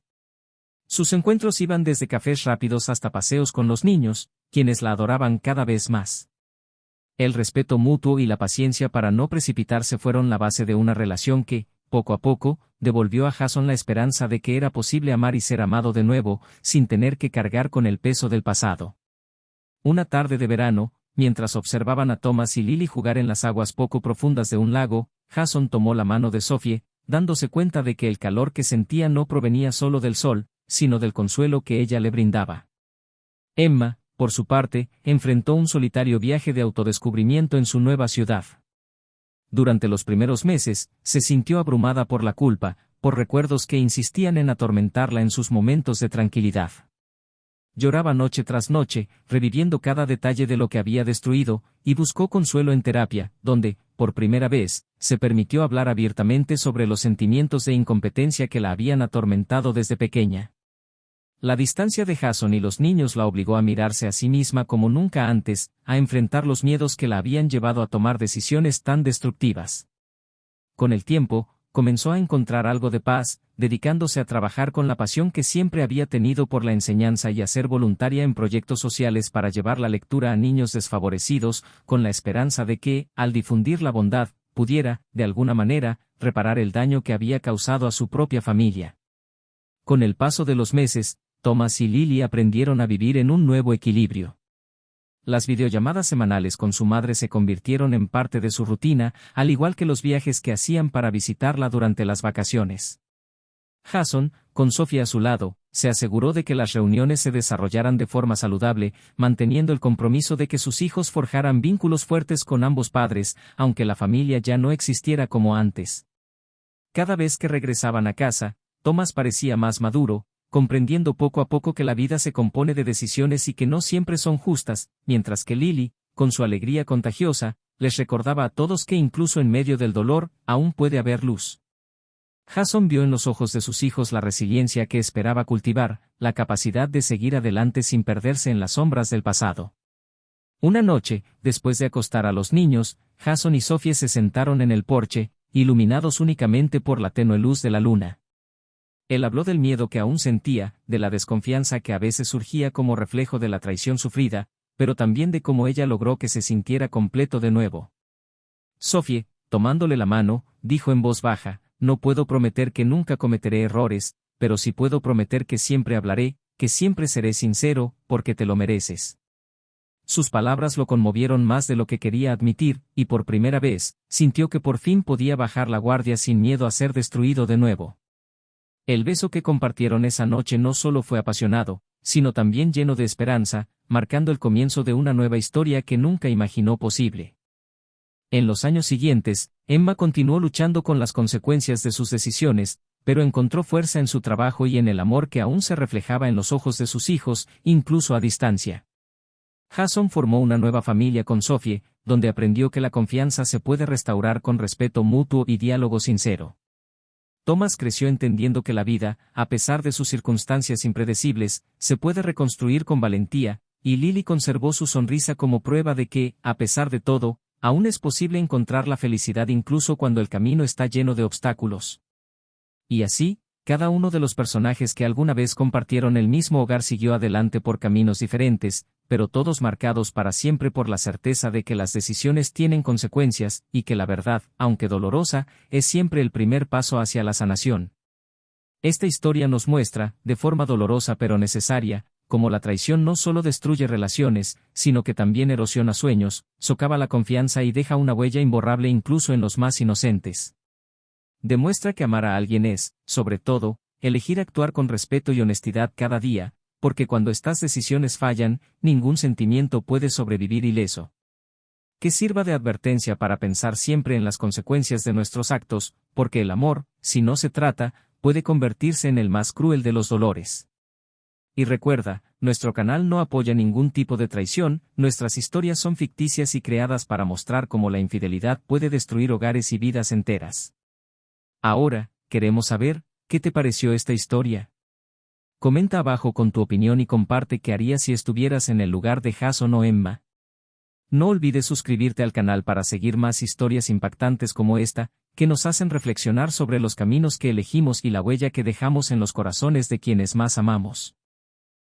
Sus encuentros iban desde cafés rápidos hasta paseos con los niños, quienes la adoraban cada vez más. El respeto mutuo y la paciencia para no precipitarse fueron la base de una relación que, poco a poco, devolvió a Jason la esperanza de que era posible amar y ser amado de nuevo, sin tener que cargar con el peso del pasado. Una tarde de verano, mientras observaban a Thomas y Lily jugar en las aguas poco profundas de un lago, Jason tomó la mano de Sophie, dándose cuenta de que el calor que sentía no provenía solo del sol, sino del consuelo que ella le brindaba. Emma, por su parte, enfrentó un solitario viaje de autodescubrimiento en su nueva ciudad. Durante los primeros meses, se sintió abrumada por la culpa, por recuerdos que insistían en atormentarla en sus momentos de tranquilidad. Lloraba noche tras noche, reviviendo cada detalle de lo que había destruido, y buscó consuelo en terapia, donde, por primera vez, se permitió hablar abiertamente sobre los sentimientos de incompetencia que la habían atormentado desde pequeña. La distancia de Jason y los niños la obligó a mirarse a sí misma como nunca antes, a enfrentar los miedos que la habían llevado a tomar decisiones tan destructivas. Con el tiempo, comenzó a encontrar algo de paz, dedicándose a trabajar con la pasión que siempre había tenido por la enseñanza y a ser voluntaria en proyectos sociales para llevar la lectura a niños desfavorecidos, con la esperanza de que, al difundir la bondad, pudiera, de alguna manera, reparar el daño que había causado a su propia familia. Con el paso de los meses, Thomas y Lily aprendieron a vivir en un nuevo equilibrio. Las videollamadas semanales con su madre se convirtieron en parte de su rutina, al igual que los viajes que hacían para visitarla durante las vacaciones. Jason, con Sophie a su lado, se aseguró de que las reuniones se desarrollaran de forma saludable, manteniendo el compromiso de que sus hijos forjaran vínculos fuertes con ambos padres, aunque la familia ya no existiera como antes. Cada vez que regresaban a casa, Thomas parecía más maduro, comprendiendo poco a poco que la vida se compone de decisiones y que no siempre son justas, mientras que Lily, con su alegría contagiosa, les recordaba a todos que incluso en medio del dolor, aún puede haber luz. Jason vio en los ojos de sus hijos la resiliencia que esperaba cultivar, la capacidad de seguir adelante sin perderse en las sombras del pasado. Una noche, después de acostar a los niños, Jason y Sophie se sentaron en el porche, iluminados únicamente por la tenue luz de la luna. Él habló del miedo que aún sentía, de la desconfianza que a veces surgía como reflejo de la traición sufrida, pero también de cómo ella logró que se sintiera completo de nuevo. Sophie, tomándole la mano, dijo en voz baja: «No puedo prometer que nunca cometeré errores, pero sí puedo prometer que siempre hablaré, que siempre seré sincero, porque te lo mereces». Sus palabras lo conmovieron más de lo que quería admitir, y por primera vez, sintió que por fin podía bajar la guardia sin miedo a ser destruido de nuevo. El beso que compartieron esa noche no solo fue apasionado, sino también lleno de esperanza, marcando el comienzo de una nueva historia que nunca imaginó posible. En los años siguientes, Emma continuó luchando con las consecuencias de sus decisiones, pero encontró fuerza en su trabajo y en el amor que aún se reflejaba en los ojos de sus hijos, incluso a distancia. Jason formó una nueva familia con Sophie, donde aprendió que la confianza se puede restaurar con respeto mutuo y diálogo sincero. Thomas creció entendiendo que la vida, a pesar de sus circunstancias impredecibles, se puede reconstruir con valentía, y Lily conservó su sonrisa como prueba de que, a pesar de todo, aún es posible encontrar la felicidad incluso cuando el camino está lleno de obstáculos. Y así, cada uno de los personajes que alguna vez compartieron el mismo hogar siguió adelante por caminos diferentes, pero todos marcados para siempre por la certeza de que las decisiones tienen consecuencias, y que la verdad, aunque dolorosa, es siempre el primer paso hacia la sanación. Esta historia nos muestra, de forma dolorosa pero necesaria, cómo la traición no solo destruye relaciones, sino que también erosiona sueños, socava la confianza y deja una huella imborrable incluso en los más inocentes. Demuestra que amar a alguien es, sobre todo, elegir actuar con respeto y honestidad cada día, porque cuando estas decisiones fallan, ningún sentimiento puede sobrevivir ileso. Que sirva de advertencia para pensar siempre en las consecuencias de nuestros actos, porque el amor, si no se trata, puede convertirse en el más cruel de los dolores. Y recuerda, nuestro canal no apoya ningún tipo de traición, nuestras historias son ficticias y creadas para mostrar cómo la infidelidad puede destruir hogares y vidas enteras. Ahora, queremos saber, ¿qué te pareció esta historia? Comenta abajo con tu opinión y comparte qué harías si estuvieras en el lugar de Jason o Emma. No olvides suscribirte al canal para seguir más historias impactantes como esta, que nos hacen reflexionar sobre los caminos que elegimos y la huella que dejamos en los corazones de quienes más amamos.